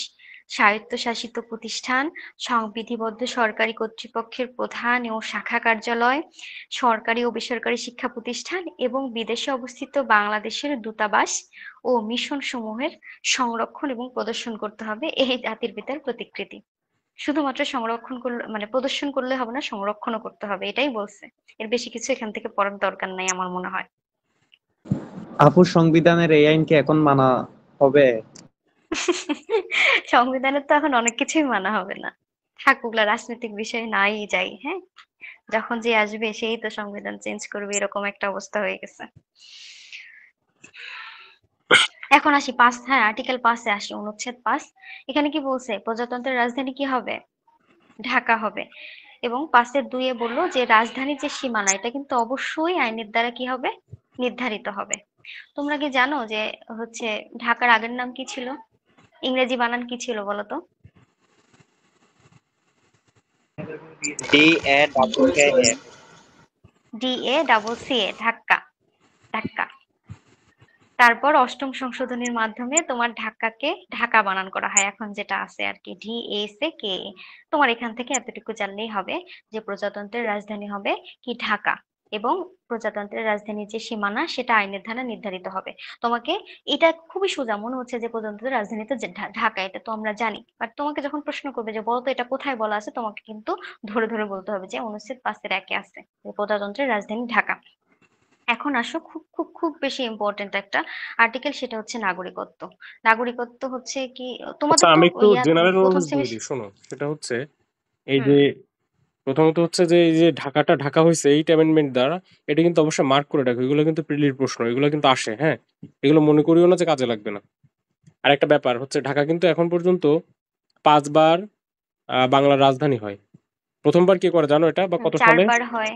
স্বায়ত্তশাসিত প্রতিষ্ঠান, সংবিধিবদ্ধ সরকারি কর্তৃপক্ষের প্রধান ও শাখা কার্যালয়, সরকারি ও বেসরকারি শিক্ষা প্রতিষ্ঠান এবং বিদেশে অবস্থিত বাংলাদেশের দূতাবাস ও মিশন সমূহের সংরক্ষণ এবং প্রদর্শন করতে হবে এই জাতির পিতার প্রতিকৃতি। শুধুমাত্র সংরক্ষণ করলে মানে প্রদর্শন করলে হবে না, সংরক্ষণও করতে হবে, এটাই বলছে। এর বেশি কিছু এখান থেকে পড়ার দরকার নাই আমার মনে হয়। আপু, সংবিধানের এই আইন কি এখন মানা হবে? সংবিধানের তো এখন অনেক কিছুই মানা হবে না, থাক ওগুলা রাজনৈতিক বিষয় নাই যাই। হ্যাঁ, যখন যে আসবে সেই তো সংবিধান চেঞ্জ করবে, এরকম একটা অবস্থা হয়ে গেছে। এখন আসি 5, হ্যাঁ আর্টিকেল 5-এ আসি, অনুচ্ছেদ 5। এখানে কি বলছে, প্রজাতন্ত্রের রাজধানী কি হবে, ঢাকা হবে। এবং 5-এর 2-এ বললো যে রাজধানীর যে সীমানা, এটা কিন্তু অবশ্যই আইনের দ্বারা কি হবে, নির্ধারিত হবে। তোমরা কি জানো যে হচ্ছে ঢাকার আগের নাম কি ছিল, ইংরেজি বানান কি ছিল বলো তো? DACCA। DACCA, ধাক্কা, ধাক্কা। তারপর 8ম সংশোধনীর মাধ্যমে তোমার ঢাকাকে ঢাকা বানান করা হয়, এখন যেটা আছে আর কি, DACKA। তোমার এখান থেকে এতটুকু জানলেই হবে যে প্রজাতন্ত্রের রাজধানী হবে কি ঢাকা, এবং প্রজাতন্ত্রের রাজধানীর যে সীমানা সেটা আইনের দ্বারা নির্ধারিত হবে। তোমাকে এটা খুবই সোজা মনে হচ্ছে যে প্রজাতন্ত্রের রাজধানী তো ঢাকা, এটা তো আমরা জানি, বাট তোমাকে যখন প্রশ্ন করবে যে বলতো এটা কোথায় বলা আছে, তোমাকে কিন্তু ধরে ধরে বলতে হবে যে অনুচ্ছেদ 5-এর 1-এ আছে যে প্রজাতন্ত্রের রাজধানী ঢাকা। এখন আসো খুব খুব খুব বেশি ইম্পর্টেন্ট একটা আর্টিকেল, সেটা হচ্ছে নাগরিকত্ব। নাগরিকত্ব হচ্ছে কি, আচ্ছা, তোমাদের তো আমি একটু ইয়া জেনারেল প্রথম নলেজ দিয়ে সেমিস্টার। দিই, শোনো। সেটা হচ্ছে এই হুম। যে প্রথমত হচ্ছে যে এই যে ঢাকাটা ঢাকা হয়েছে 8 অ্যামেন্ডমেন্ট দ্বারা, এটা কিন্তু অবশ্যই মার্ক করে রাখো। এগুলো কিন্তু প্রিলির প্রশ্ন, এগুলো কিন্তু আসে। হ্যাঁ, এগুলো মনে করিও না যে কাজে লাগবে না। আর একটা ব্যাপার হচ্ছে, ঢাকা কিন্তু এখন পর্যন্ত 5 বার বাংলার রাজধানী হয়। প্রথমবার কি করে জানো এটা, বা কত সালে? 4 বার হয়।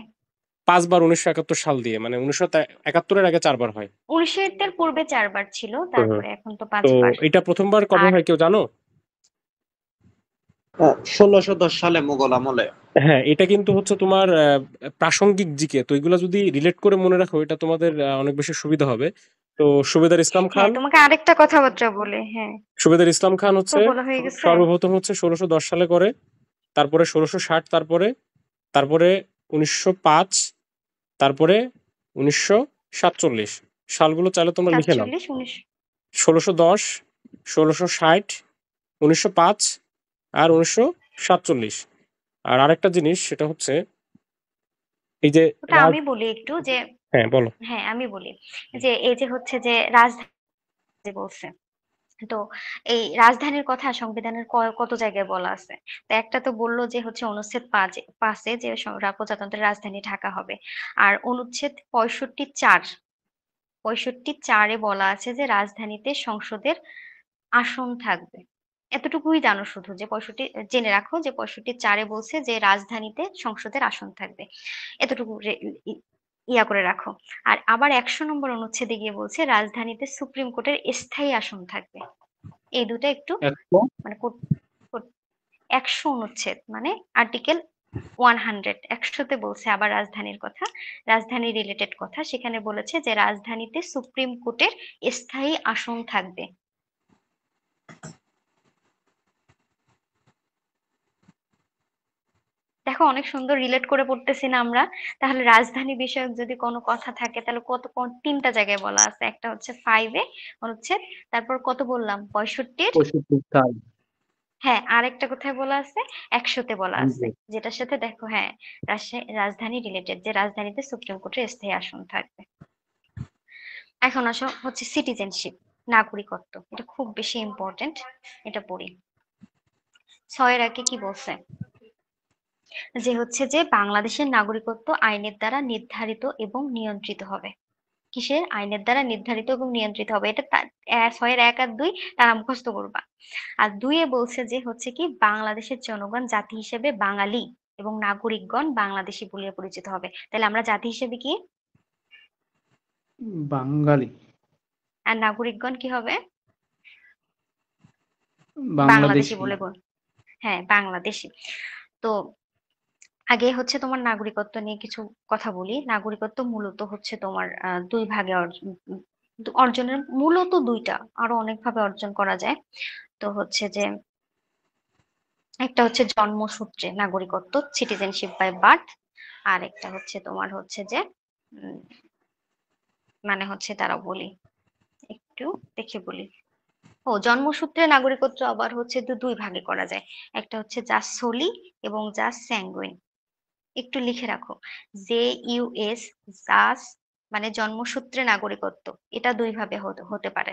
5 বার 1971 সাল দিয়ে, মানে 1971-এর আগে 4 বার হয়। 1900-এর পূর্বে 4 বার ছিল, হুম। তারপরে এখন তো 5 তো বার। এটা প্রথমবার কবে আর হয় কেউ জানো? 1610 সালে মুঘল আমলে। হ্যাঁ, এটা কিন্তু হচ্ছে তোমার প্রাসঙ্গিক জিকে, তো এগুলো যদি রিলেট করে মনে রাখো, এটা তোমাদের অনেক বেশি সুবিধা হবে। তো সুবেদার ইসলাম হ্যাঁ, খান, তোমাকে আরেকটা কথাবার্তা বলে, হ্যাঁ সুবেদার ইসলাম খান তো হচ্ছে বলা হয়ে গেছে। সর্বপ্রথম হচ্ছে 1610 সালে করে, তারপরে 1660, তারপরে তারপরে 1905, তারপরে 1947 সালগুলো চাইলে তোমরা লিখে নাও। 47, 19। 1610, 1660, 1905 আর 1947। আর আরেকটা জিনিস সেটা হচ্ছে এই যে ওটা রাজ আমি বলি একটু যে, হ্যাঁ বলো। হ্যাঁ আমি বলি যে এই যে হচ্ছে যে রাজধানী যে বলছে, তো এই রাজধানীর কথা সংবিধানের কত জায়গায় বলা আছে। তো একটা তো বললো যে হচ্ছে অনুচ্ছেদ 5-এ যে প্রজাতন্ত্রের রাজধানী ঢাকা হবে। আর অনুচ্ছেদ 65-4 বলা আছে যে রাজধানীতে সংসদের আসন থাকবে। এতটুকুই জানো শুধু, যে 65 জেনে রাখো যে 65-4-এ বলছে যে রাজধানীতে সংসদের আসন থাকবে। এতটুকু ইয়া করে রাখো। আর আবার 100 নম্বর অনুচ্ছেদে গিয়ে বলছে রাজধানীতে সুপ্রিম কোর্টের স্থায়ী আসন থাকবে। এই দুটো একটু মানে 100 অনুচ্ছেদ মানে আর্টিকেল 100, 100-তে বলছে আবার রাজধানীর কথা, রাজধানী রিলেটেড কথা। সেখানে বলেছে যে রাজধানীতে সুপ্রিম কোর্টের স্থায়ী আসন থাকবে। দেখো অনেক সুন্দর রিলেট করে পড়তেছি না আমরা? তাহলে রাজধানী বিষয়ক যদি কোনো কথা থাকে তাহলে তিনটা জায়গায় বলা আছে, একটা হচ্ছে 5-এ অনুচ্ছেদ, তারপর কত বললাম 65-র, 65 সাল হ্যাঁ আরেকটা কোথায় বলা আছে 100-তে বলা আছে, 100 যেটার সাথে দেখো হ্যাঁ রাজধানী রিলেটেড, যে রাজধানীতে সুপ্রিম কোর্টের স্থায়ী আসন থাকবে। এখন আসো হচ্ছে সিটিজেনশিপ, নাগরিকত্ব, এটা খুব বেশি ইম্পর্টেন্ট, এটা পড়ি। 6-এর আগে কি বলছে, যে হচ্ছে যে বাংলাদেশের নাগরিকত্ব আইনের দ্বারা নির্ধারিত এবং নিয়ন্ত্রিত হবে। কিসের আইনের দ্বারা নির্ধারিত এবং নিয়ন্ত্রিত হবে, এটা 6-এর 1 আর 2 তারা মুখস্থ করবা। আর 2-এ বলছে যে হচ্ছে কি বাংলাদেশের জনগণ জাতি হিসেবে বাঙালি এবং নাগরিকগণ বাংলাদেশী বলিয়া পরিচিত হবে। তাহলে আমরা জাতি হিসেবে কি, বাঙালি, আর নাগরিকগণ কি হবে, বাংলাদেশী বাংলাদেশি। বলে হ্যাঁ বাংলাদেশী। তো আগে হচ্ছে তোমার নাগরিকত্ব নিয়ে কিছু কথা বলি। নাগরিকত্ব মূলত হচ্ছে তোমার দুই ভাগে অর্জনের মূলত দুইটা, আরো অনেক ভাবে অর্জন করা যায়। তো হচ্ছে যে একটা হচ্ছে জন্মসূত্রে নাগরিকত্ব, সিটিজেনশিপ বাই বার্থ, আর একটা হচ্ছে তোমার হচ্ছে যে উম, মানে হচ্ছে তারা বলি, একটু দেখে বলি। ও জন্মসূত্রে নাগরিকত্ব আবার হচ্ছে দুই ভাগে করা যায়, একটা হচ্ছে জাস সোলি এবং জাস স্যাঙ্গুইন। একটু লিখে রাখো, জে ইউএস জাস মানে জন্মসূত্রে নাগরিকত্ব, এটা দুই ভাবে হতে পারে।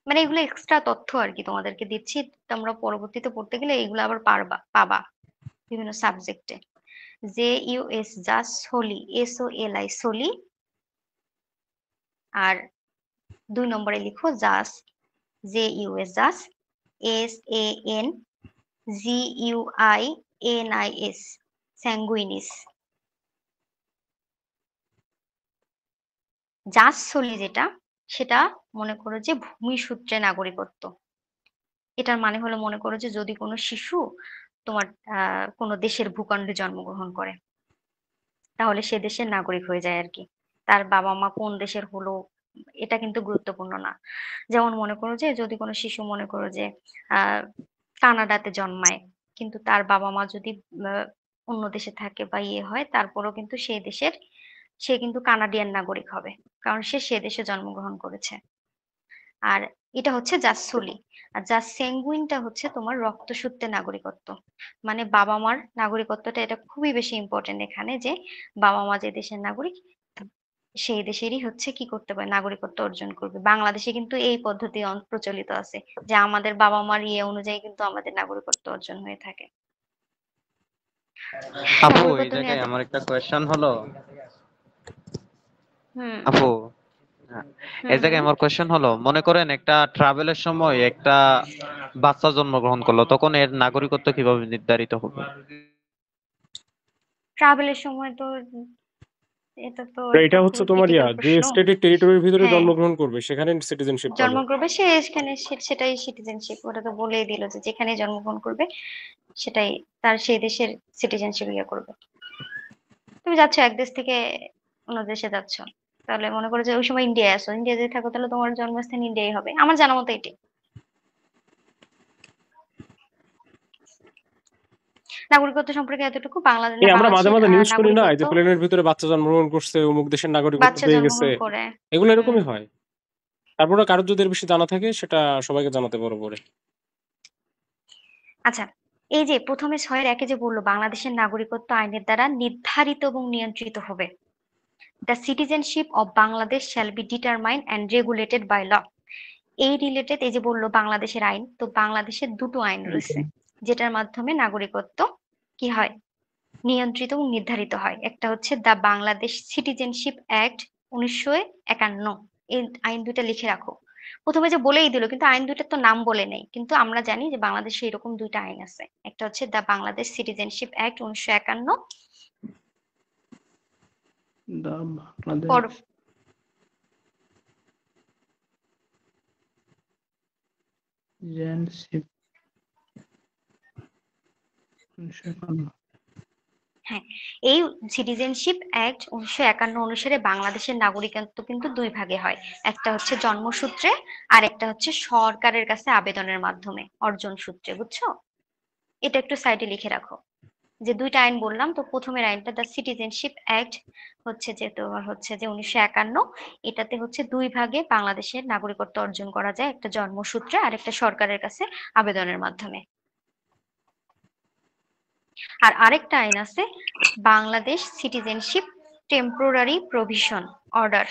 মানে এগুলো এক্সট্রা তথ্য আর কি তোমাদেরকে দিচ্ছি, তোমরা পরবর্তীতে পড়তে গেলে এগুলো আবার পাবা বিভিন্ন সাবজেক্টে। J U S jus soli, SOLI soli, আর 2 নম্বরে লিখো jus, JUS jus, SANGUINIS sanguinis. Jus soli যেটা, সেটা মনে করো যে ভূমি সূত্রে নাগরিকত্ব। এটার মানে হলো মনে করো যে যদি কোনো শিশু তোমার কোনো দেশের ভূখণ্ডে জন্মগ্রহণ করে তাহলে সে দেশের নাগরিক হয়ে যায় আর কি। তার বাবা মা কোন দেশের হলো এটা কিন্তু গুরুত্বপূর্ণ না। যেমন মনে করো যে যদি কোনো শিশু মনে করো যে কানাডাতে জন্মায়, কিন্তু তার বাবা মা যদি আহ, অন্য দেশে থাকে বা ইয়ে হয়, তারপরেও কিন্তু সেই দেশের, সে কিন্তু কানাডিয়ান নাগরিক হবে, কারণ সে দেশে জন্মগ্রহণ করেছে। আর এটা হচ্ছে জাসসুলি। আর সেঙ্গুইনটা হচ্ছে তোমার রক্তসূত্রে নাগরিকত্ব, মানে বাবা মার নাগরিকত্বটা, এটা খুবই বেশি ইম্পর্টেন্ট এখানে, যে বাবা মা যে দেশের নাগরিক সেই দেশেরই হচ্ছে কি করতে পারে, নাগরিকত্ব অর্জন করবে। বাংলাদেশে কিন্তু এই পদ্ধতি প্রচলিত আছে, যে আমাদের বাবা মার ইয়ে অনুযায়ী কিন্তু আমাদের নাগরিকত্ব অর্জন হয়ে থাকে। আপু এই নাগরিকত্ব নিয়ে জায়গায় আমার একটা কোয়েশ্চেন হলো, হুম আপু এই জায়গায় হুম আমার কোয়েশ্চেন হলো, মনে করেন একটা ট্রাভেলের সময় একটা বাচ্চা জন্মগ্রহণ করলো, তখন এর নাগরিকত্ব কিভাবে নির্ধারিত হবে? ট্রাভেলের সময় তো, এটা তো একটা এটা হচ্ছে খুবই তোমার ক্রিটিক্যাল যে প্রশ্ন। স্টেটের টেরিটরির ভিতরে হ্যাঁ জন্মগ্রহণ করবে সেখানে সিটিজেনশিপ পাবে। জন্মগ্রহণে সে এখানে সেটাই সিটিজেনশিপ, ওটা তো বলেই দিল যে যেখানে জন্মগ্রহণ করবে সেটাই তার সেই দেশের সিটিজেনশিপ ইয়ে করবে। তুমি যাচ্ছ এক দেশ থেকে অন্য দেশে যাচ্ছ, তাহলে মনে করো যে ওই সময় ইন্ডিয়ায় আসো, ইন্ডিয়া যদি থাকো তাহলে তোমার জন্মস্থান ইন্ডিয়াই হবে, আমার জানা মতো এটাই। নাগরিকত্ব সম্পর্কে এতটুকু। এই আমরা মাঝে বাংলাদেশের মাঝে নিউজ শুনি না, এই নাগরিকত্ব যে প্লেনের ভিতরে বাচ্চা জন্মগ্রহণ করছে, অমুক দেশের নাগরিকত্ব বাচ্চা পেয়ে গেছে, জন্মগ্রহণ করে। এগুলো হুম এরকমই হয়। তারপরে কারোর যদি এর বেশি জানা থাকে সেটা সবাইকে জানাতে পারো পরে। আচ্ছা, এই যে প্রথমে 6-এর 1-এ যে বললো বাংলাদেশের নাগরিকত্ব আইনের দ্বারা নির্ধারিত এবং নিয়ন্ত্রিত হবে, the citizenship of Bangladesh shall be determined and regulated by law. এই রিলেটেড, এই যে বললো বাংলাদেশের আইন, তো বাংলাদেশের দুটো আইন রয়েছে যেটার মাধ্যমে নাগরিকত্ব কি হয়, নিয়ন্ত্রিত এবং নির্ধারিত হয়। একটা হচ্ছে দ্য বাংলাদেশ সিটিজেনশিপ অ্যাক্ট 1951, এই আইন দুইটা লিখে রাখো। প্রথমে যে বলেই দিল, কিন্তু আইন দুইটার তো নাম বলে নেই, কিন্তু আমরা জানি যে বাংলাদেশে এরকম দুইটা আইন আছে। একটা হচ্ছে the Bangladesh citizenship act 1951, Bangladesh citizenship 1951। হ্যাঁ, এই সিটিজেনশিপ অ্যাক্ট 1951 অনুসারে বাংলাদেশের নাগরিকত্ব কিন্তু দুই ভাগে হয়, একটা হচ্ছে জন্মসূত্রে আর একটা হচ্ছে সরকারের কাছে আবেদনের মাধ্যমে অর্জন সূত্রে। বুঝছো? এটা একটু সাইডে লিখে রাখো। যে দুইটা আইন বললাম, তো প্রথমের আইনটা দ্য সিটিজেনশিপ অ্যাক্ট হচ্ছে যে তোমার হচ্ছে যে 1951, এটাতে হচ্ছে দুই ভাগে বাংলাদেশের নাগরিকত্ব অর্জন করা যায়, একটা জন্মসূত্রে আর একটা সরকারের কাছে আবেদনের মাধ্যমে। আর আরেকটা আইন আছে Bangladesh citizenship temporary provision order,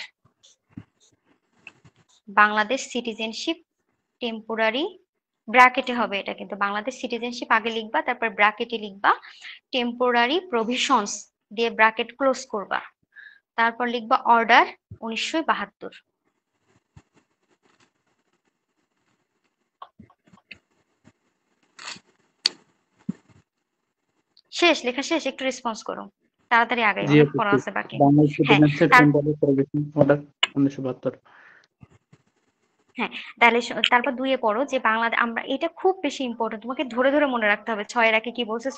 Bangladesh citizenship temporary, ব্র্যাকেটে হবে এটা, কিন্তু বাংলাদেশ সিটিজেনশিপ আগে লিখবা, তারপর ব্র্যাকেটে লিখবা টেম্পোরারি প্রভিশনস দিয়ে ব্র্যাকেট ক্লোজ করবা, তারপর লিখবা অর্ডার 1972। শেষ লেখা শেষ, একটু রেসপন্স করো, তাড়াতাড়ি আগে জি অনেক আপু, পড়া আছে বাকি। বাংলাদেশ হ্যাঁ সিটিজেনশিপ তার টেম্পোরারি প্রভিশন অর্ডার 1972। হ্যাঁ তাহলে তারপর দুইয়ে পড়ো যে বাংলাদেশ, আমরা এটা খুব বেশি ইম্পর্টেন্ট, তোমাকে ধরে ধরে মনে রাখতে হবে। ছয়ের একে কি বলছে,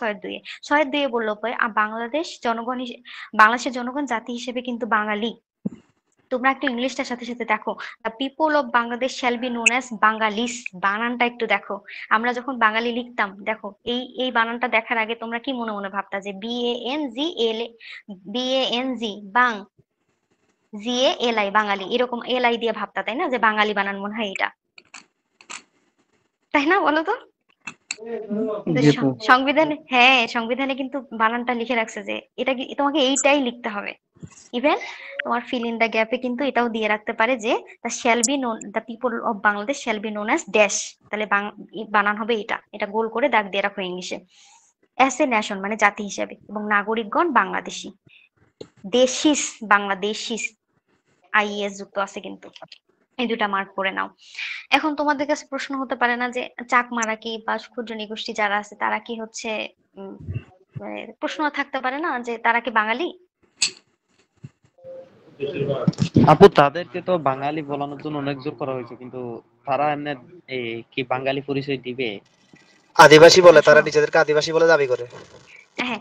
ছয়ের দুইয়ে বললো বাংলাদেশ জনগণ বাংলাদেশের জনগণ জাতি হিসেবে কিন্তু বাঙালি। তোমরা একটু ইংলিশটার সাথে সাথে দেখো, the people of Bangladesh shall be known as Bangalees, বানানটা একটু দেখো। আমরা যখন বাঙালি লিখতাম, দেখো এই বানানটা দেখার আগে তোমরা কি মনে মনে ভাবতা যে BANG বাং, GALI বাঙালি, এরকম এলআই দিয়ে ভাবতা, তাই না, যে বাঙালি বানান মনে হয় এটা, তাই না বলো তো? কিন্তু জি আপু। সংবিধানে, হ্যাঁ সংবিধানে কিন্তু বানানটা লিখে রাখছে যে এটা তোমাকে এইটাই লিখতে হবে। ইভেন তোমার ফিল ইন দ্য গ্যাপে কিন্তু এটাও দিয়ে রাখতে পারে যে the shall be known, the people of Bangladesh shall be known as dash, তাহলে বানান হবে এটা গোল করে দাগ দিয়ে রাখো ইংলিশে। অ্যাজ এ ন্যাশন মানে জাতি হিসাবে, এবং নাগরিকগণ বাংলাদেশি, দেশিস বাংলাদেশিস, আইএস যুক্ত আছে কিন্তু, এই দুটা মার্ক করে নাও। এখন তোমাদের কাছে প্রশ্ন হতে পারে না যে চাকমারা কি বা ক্ষুদ্র নৃগোষ্ঠী যারা আছে তারা কি হচ্ছে প্রশ্ন থাকতে পারে না যে তারা কি বাঙালি? আপু তাদেরকে তো বাঙালি বলানোর জন্য অনেক জোর করা হয়েছে, কিন্তু তারা এমনি কি বাঙালি পরিচয় দিবে? আদিবাসী বলে, তারা শোনো, নিজেদেরকে আদিবাসী বলে দাবি করে। হ্যাঁ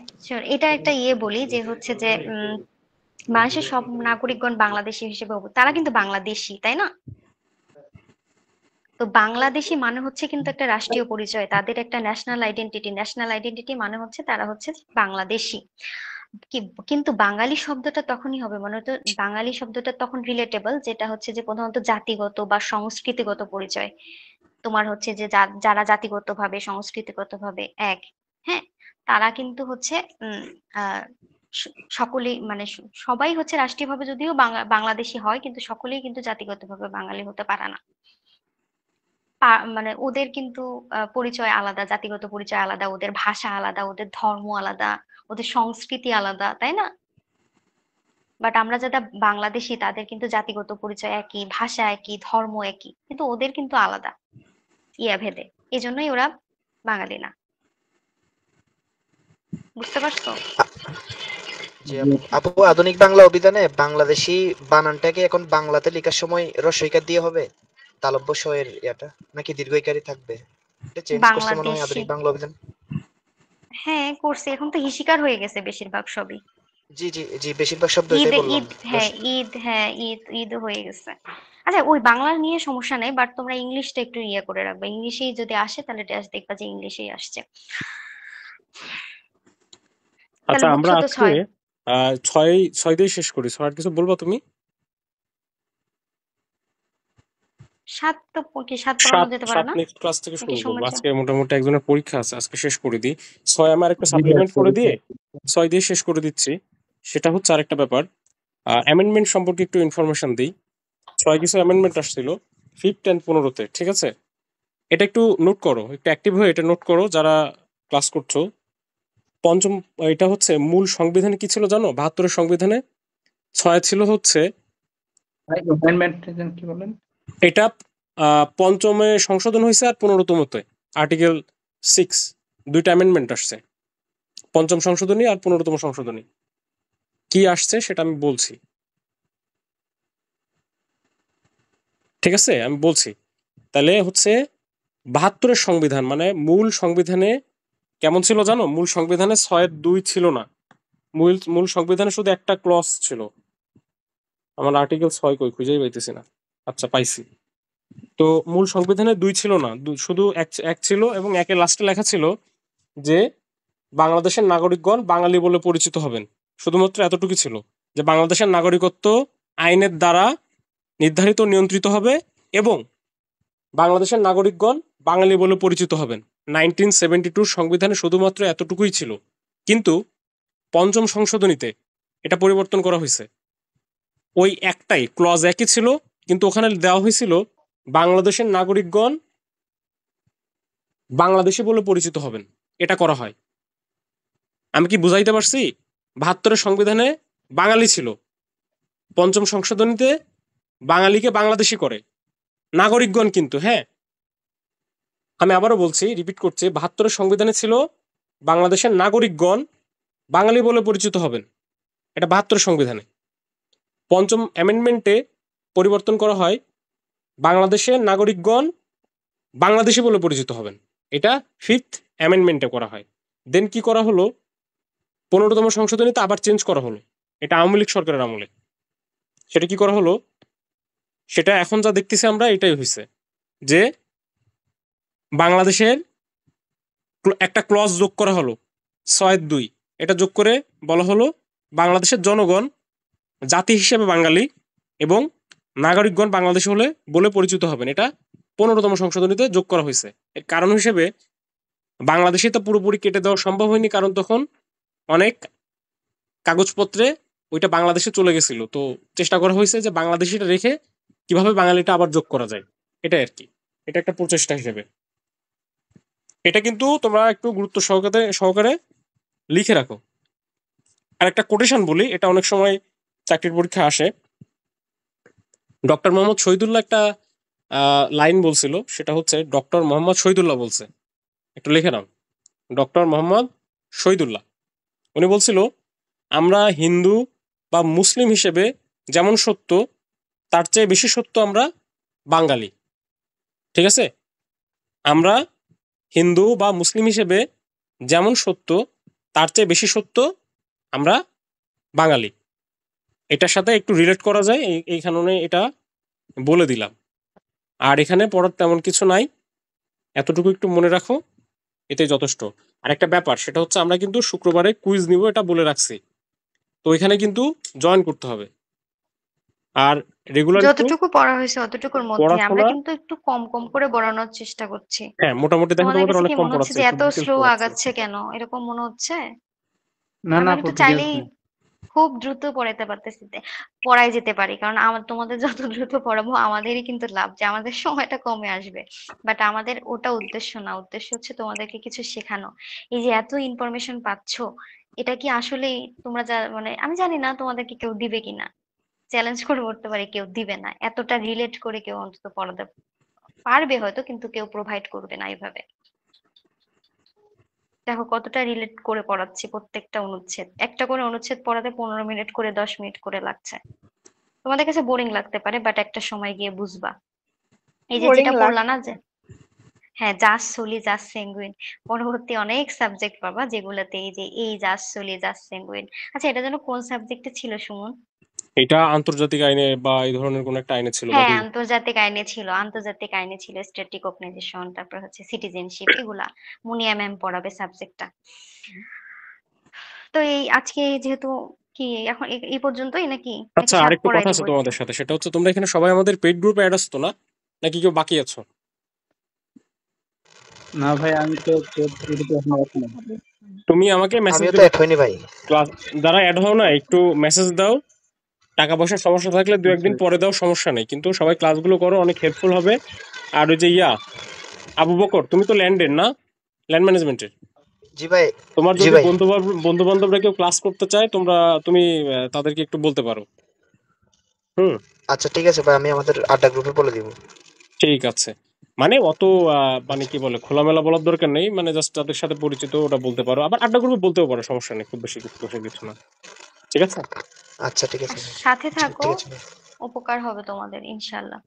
এটা একটা বলি যে হচ্ছে যে বাংলাদেশের সব নাগরিকগণ বাংলাদেশী হিসেবে তারা কিন্তু বাংলাদেশী, তাই না? তো বাংলাদেশী মানে হচ্ছে কিন্তু একটা রাষ্ট্রীয় পরিচয়, তাদের একটা ন্যাশনাল আইডেন্টিটি মানে হচ্ছে তারা হচ্ছে বাংলাদেশী। কিন্তু বাঙালি শব্দটা তখনই হবে, মানে তো বাঙালি শব্দটা তখন রিলেটেবল, যেটা হচ্ছে যে প্রধানত জাতিগত বা সংস্কৃতিগত পরিচয়, তোমার হচ্ছে যে যারা জাতিগতভাবে সংস্কৃতিগতভাবে এক, হ্যাঁ, তারা কিন্তু হচ্ছে সকলেই মানে সবাই হচ্ছে রাষ্ট্রীয়ভাবে যদিও বাংলাদেশী হয়, কিন্তু সকলেই কিন্তু জাতিগতভাবে বাঙালি হতে পারে না। মানে ওদের কিন্তু পরিচয় আলাদা, জাতিগত পরিচয় আলাদা, ওদের ভাষা আলাদা, ওদের ধর্ম আলাদা, ওদের সংস্কৃতি আলাদা, তাই না? বাট আমরা যারা বাংলাদেশী তাদের কিন্তু জাতিগত পরিচয় একই, ভাষা একই, ধর্ম একই, কিন্তু ওদের কিন্তু আলাদা ভেদে, এই জন্যই ওরা বাঙালি না। বুঝতে পারছো? জি আপু। আপু আধুনিক বাংলা অভিধানে বাংলাদেশী বানানটাকে এখন বাংলাতে লেখার সময় রস্বইকার দিয়ে হবে, তালব্য শ এর ইয়াটা, নাকি দীর্ঘইকারই থাকবে? এটা চেঞ্জ করছে মনে হয় বাংলাদেশী, আধুনিক বাংলা অভিধান। হ্যাঁ করছে, এখন তো হিসিকার হয়ে গেছে বেশিরভাগ সবই। জি জি জি, বেশিরভাগ শব্দ ঈদ এটাই বললাম। ঈদ হ্যাঁ ঈদ হয়ে গেছে। আচ্ছা ওই বাংলা নিয়ে সমস্যা নেই, বাট তোমরা ইংলিশটা একটু করে রাখবে, ইংলিশেই যদি আসে তাহলে টেস্ট দেখবা যে ইংলিশেই আসছে। তাহলে আচ্ছা আমরা বুঝছো তো আজকে ছয় ছয় দিয়ে শেষ করি। ছয় আর কিছু বলবো তুমি? 7 তো কি 7 পড়ানো সাত যেতে পারে সাত না নেক্সট ক্লাস থেকে নাকি শুরু করবো। সময়? আজকে মোটামুটি একজনের পরীক্ষা আছে, আজকে শেষ করে দিই। 6 আমার একটা জি সাপ্লিমেন্ট আপু, করে দিয়ে 6 দিয়ে শেষ করে দিচ্ছি। সেটা হচ্ছে আরেকটা ব্যাপার, অ্যামেন্ডমেন্ট সম্পর্কে একটু ইনফরমেশন দিই। 6 কিছু অ্যামেন্ডমেন্ট আসছিল 5th and 15তে, ঠিক আছে? এটা একটু নোট করো, একটু অ্যাক্টিভ হয়ে এটা নোট করো যারা ক্লাস করছো। পঞ্চম, এটা হচ্ছে মূল সংবিধানে কি ছিল জানো? 72-এর সংবিধানে 6 ছিল হচ্ছে ভাই অ্যামেন্ডমেন্ট কি বলেন? এটা পঞ্চমে সংশোধন হয়েছে আর 15তমতে আর্টিকেল 6 দুইটা অ্যামেন্ডমেন্ট আসছে, পঞ্চম সংশোধনী আর 15তম সংশোধনী। কি আসছে সেটা আমি বলছি, ঠিক আছে? আমি বলছি। তাহলে হচ্ছে 72-এর সংবিধান মানে মূল সংবিধানে কেমন ছিল জানো? মূল সংবিধানে 6-2 ছিল না, মূল সংবিধানে শুধু একটা ক্লজ ছিল। আমার আর্টিকেল 6 কই খুঁজেই পাইতেছি না। আচ্ছা পাইছি। তো মূল সংবিধানে 2 ছিল না, শুধু এক ছিল, এবং একের লাস্টে লেখা ছিল যে বাংলাদেশের নাগরিকগণ বাঙালি বলে পরিচিত হবেন। শুধুমাত্র এতটুকু ছিল যে বাংলাদেশের নাগরিকত্ব আইনের দ্বারা নির্ধারিত নিয়ন্ত্রিত হবে এবং বাংলাদেশের নাগরিকগণ বাঙালি বলে পরিচিত হবেন। 1972 সংবিধানে শুধুমাত্র এতটুকুই ছিল, কিন্তু পঞ্চম সংশোধনীতে এটা পরিবর্তন করা হয়েছে। ওই একটাই ক্লজ একই ছিল, কিন্তু ওখানে দেওয়া হয়েছিল বাংলাদেশের নাগরিকগণ বাংলাদেশি বলে পরিচিত হবেন। এটা করা হয়। আমি কি বুঝাইতে পারছি? 72-এর সংবিধানে বাঙালি ছিল, পঞ্চম সংশোধনীতে বাঙালিকে বাংলাদেশি করে নাগরিকগণ, কিন্তু হ্যাঁ আমি আবারও বলছি, রিপিট করছি, 72-এর সংবিধানে ছিল বাংলাদেশের নাগরিকগণ বাঙালি বলে পরিচিত হবেন, এটা 72-এর সংবিধানে। পঞ্চম অ্যামেন্ডমেন্টে পরিবর্তন করা হয় বাংলাদেশের নাগরিকগণ বাংলাদেশি বলে পরিচিত হবেন, এটা 5th অ্যামেন্ডমেন্টে করা হয়। দেন কি করা হলো, 15তম সংশোধনীতে আবার চেঞ্জ করা হলো, এটা আওয়ামী লীগ সরকারের আমলে। সেটা কি করা হলো, সেটা এখন যা দেখতেছি আমরা এটাই হয়েছে যে বাংলাদেশের একটা ক্লজ যোগ করা হলো 6(2), এটা যোগ করে বলা হলো বাংলাদেশের জনগণ জাতি হিসেবে বাঙালি এবং নাগরিকগণ বাংলাদেশি হলে বলে পরিচিত হবেন, এটা 15তম সংশোধনীতে যোগ করা হয়েছে। এর কারণ হিসেবে বাংলাদেশে তো পুরোপুরি কেটে দেওয়া সম্ভব হয়নি, কারণ তখন অনেক কাগজপত্রে ওইটা বাংলাদেশে চলে গেছিল, তো চেষ্টা করা হয়েছে যে বাংলাদেশিটা রেখে কিভাবে বাঙালিটা আবার যোগ করা যায়, এটা আর কি। এটা একটা প্রচেষ্টা হিসেবে। এটা কিন্তু তোমরা একটু গুরুত্ব সহকারে লিখে রাখো। আর একটা কোটেশন বলি, এটা অনেক সময় চাকরির পরীক্ষা আসে। ডক্টর মোহাম্মদ শহীদুল্লাহ একটা লাইন বলছিল, সেটা হচ্ছে ডক্টর মোহাম্মদ শহীদুল্লাহ বলছে, একটু লিখে নাও। ডক্টর মোহাম্মদ শহীদুল্লাহ উনি বলছিল, আমরা হিন্দু বা মুসলিম হিসেবে যেমন সত্য তার চেয়ে বেশি সত্য আমরা বাঙালি। ঠিক আছে, আমরা হিন্দু বা মুসলিম হিসেবে যেমন সত্য তার চেয়ে বেশি সত্য আমরা বাঙালি। এটার সাথে একটু রিলেট করা যায়, এইখানে এটা বলে দিলাম। আর এখানে পড়ার তেমন কিছু নাই, এতটুকু একটু মনে রাখো, এটাই যথেষ্ট। আর একটা ব্যাপার, সেটা হচ্ছে আমরা কিন্তু শুক্রবারে কুইজ নিব, এটা বলে রাখছি, তো এখানে কিন্তু জয়েন করতে হবে। আর রেগুলার যতটুকু পড়া হয়েছে অতটুকুর মধ্যে আমরা পড়াশোনা, কিন্তু একটু কম কম করে পড়ানোর চেষ্টা করছি। হ্যাঁ মোটামুটি দেখো তোমাদের তোমাদের কাছে অনেক কি কম মনে হচ্ছে পড়াচ্ছে, যে একটু এত ডিটেলস স্লো পড়াচ্ছে। আগাচ্ছে কেন, এরকম মনে হচ্ছে? না আমরা না, কিন্তু আপু ঠিক চাইলেই আছে। খুব দ্রুত পড়াতে পারতেছি, পড়াই যেতে পারি, কারণ তোমাদের যত দ্রুত পড়াবো আমাদেরই কিন্তু লাভ, যে আমাদের সময়টা কমে আসবে। বাট আমাদের ওটা উদ্দেশ্য না, উদ্দেশ্য হচ্ছে তোমাদেরকে কিছু শেখানো। এই যে এত ইনফরমেশন পাচ্ছো, এটা কি আসলেই তোমরা যা মানে আমি জানি না তোমাদেরকে কেউ দিবে কিনা, চ্যালেঞ্জ করে বলতে পারি কেউ দিবে না, এতটা রিলেট করে কেউ অন্তত পড়াতে পারবে হয়তো, কিন্তু কেউ প্রোভাইড করবে না এইভাবে। দেখো কতটা রিলেট করে পড়াচ্ছি, প্রত্যেকটা অনুচ্ছেদ, একটা করে অনুচ্ছেদ পড়াতে 15 মিনিট করে 10 মিনিট করে লাগছে। তোমাদের কাছে বোরিং লাগতে পারে, বাট একটা সময় গিয়ে বুঝবা। এই যে বোরিং যেটা লাগ পড়লা না, যে হ্যাঁ জাস সলি জাস সেঙ্গুইন, পরবর্তী অনেক সাবজেক্ট পাবা যেগুলাতে এই যে এই জাস সলি জাস সেঙ্গুইন। আচ্ছা, এটা যেন কোন সাবজেক্টে ছিল সুমন? এটা আন্তর্জাতিক আইনে বা এই ধরনের কোন একটা আইনে ছিল হ্যাঁ বাবু। আন্তর্জাতিক আইনে ছিল, আন্তর্জাতিক আইনে ছিল, স্টেট রিকগনাইজেশন, তারপর হচ্ছে সিটিজেনশিপ, এগুলা মুনিয়া ম্যাম পড়াবে সাবজেক্টটা। তো এই আজকে যেহেতু কি এখন এই পর্যন্তই নাকি, নাকি আচ্ছা, আরেকটু পড়াই কথা দিব আছে একটু? তোমাদের সাথে, সেটা হচ্ছে তোমরা এখানে সবাই আমাদের পেইড গ্রুপে অ্যাড আসতো না, নাকি কেউ বাকি আছো? না ভাই, আমি তো এখন আসলাম। তুমি আমাকে মেসেজ আমিও তো দিবে, অ্যাড হইনি ভাই। ক্লাস যারা অ্যাড হও না একটু মেসেজ দাও। টাকা পয়সার সমস্যা থাকলে দু আচ্ছা একদিন পরে দাও, সমস্যা নেই, কিন্তু সবাই ক্লাসগুলো করো, অনেক হেল্পফুল হবে। আর ওই যে আবু বকর, তুমি তো ল্যান্ডের না, ল্যান্ড ম্যানেজমেন্টের, জি ভাই। তোমার জি যদি ভাই। বন্ধু বান্ধবরা কেউ ক্লাস করতে চায়, তুমি তাদেরকে একটু বলতে পারো। হুম, আচ্ছা ঠিক আছে ভাই, আমি আমাদের আড্ডা গ্রুপে বলে দিব। ঠিক আছে। মানে অত মানে কি বলে খোলামেলা বলার দরকার নেই, মানে জাস্ট তাদের সাথে পরিচিত ওটা বলতে পারো, আবার আড্ডা গ্রুপে বলতেও পারো, সমস্যা নেই, খুব বেশি কিছু না। ঠিক আছে। আচ্ছা ঠিক আর আছে ভাই। সাথে থাকো, ঠিক আছে ভাই। উপকার হবে তোমাদের ইনশাল্লাহ।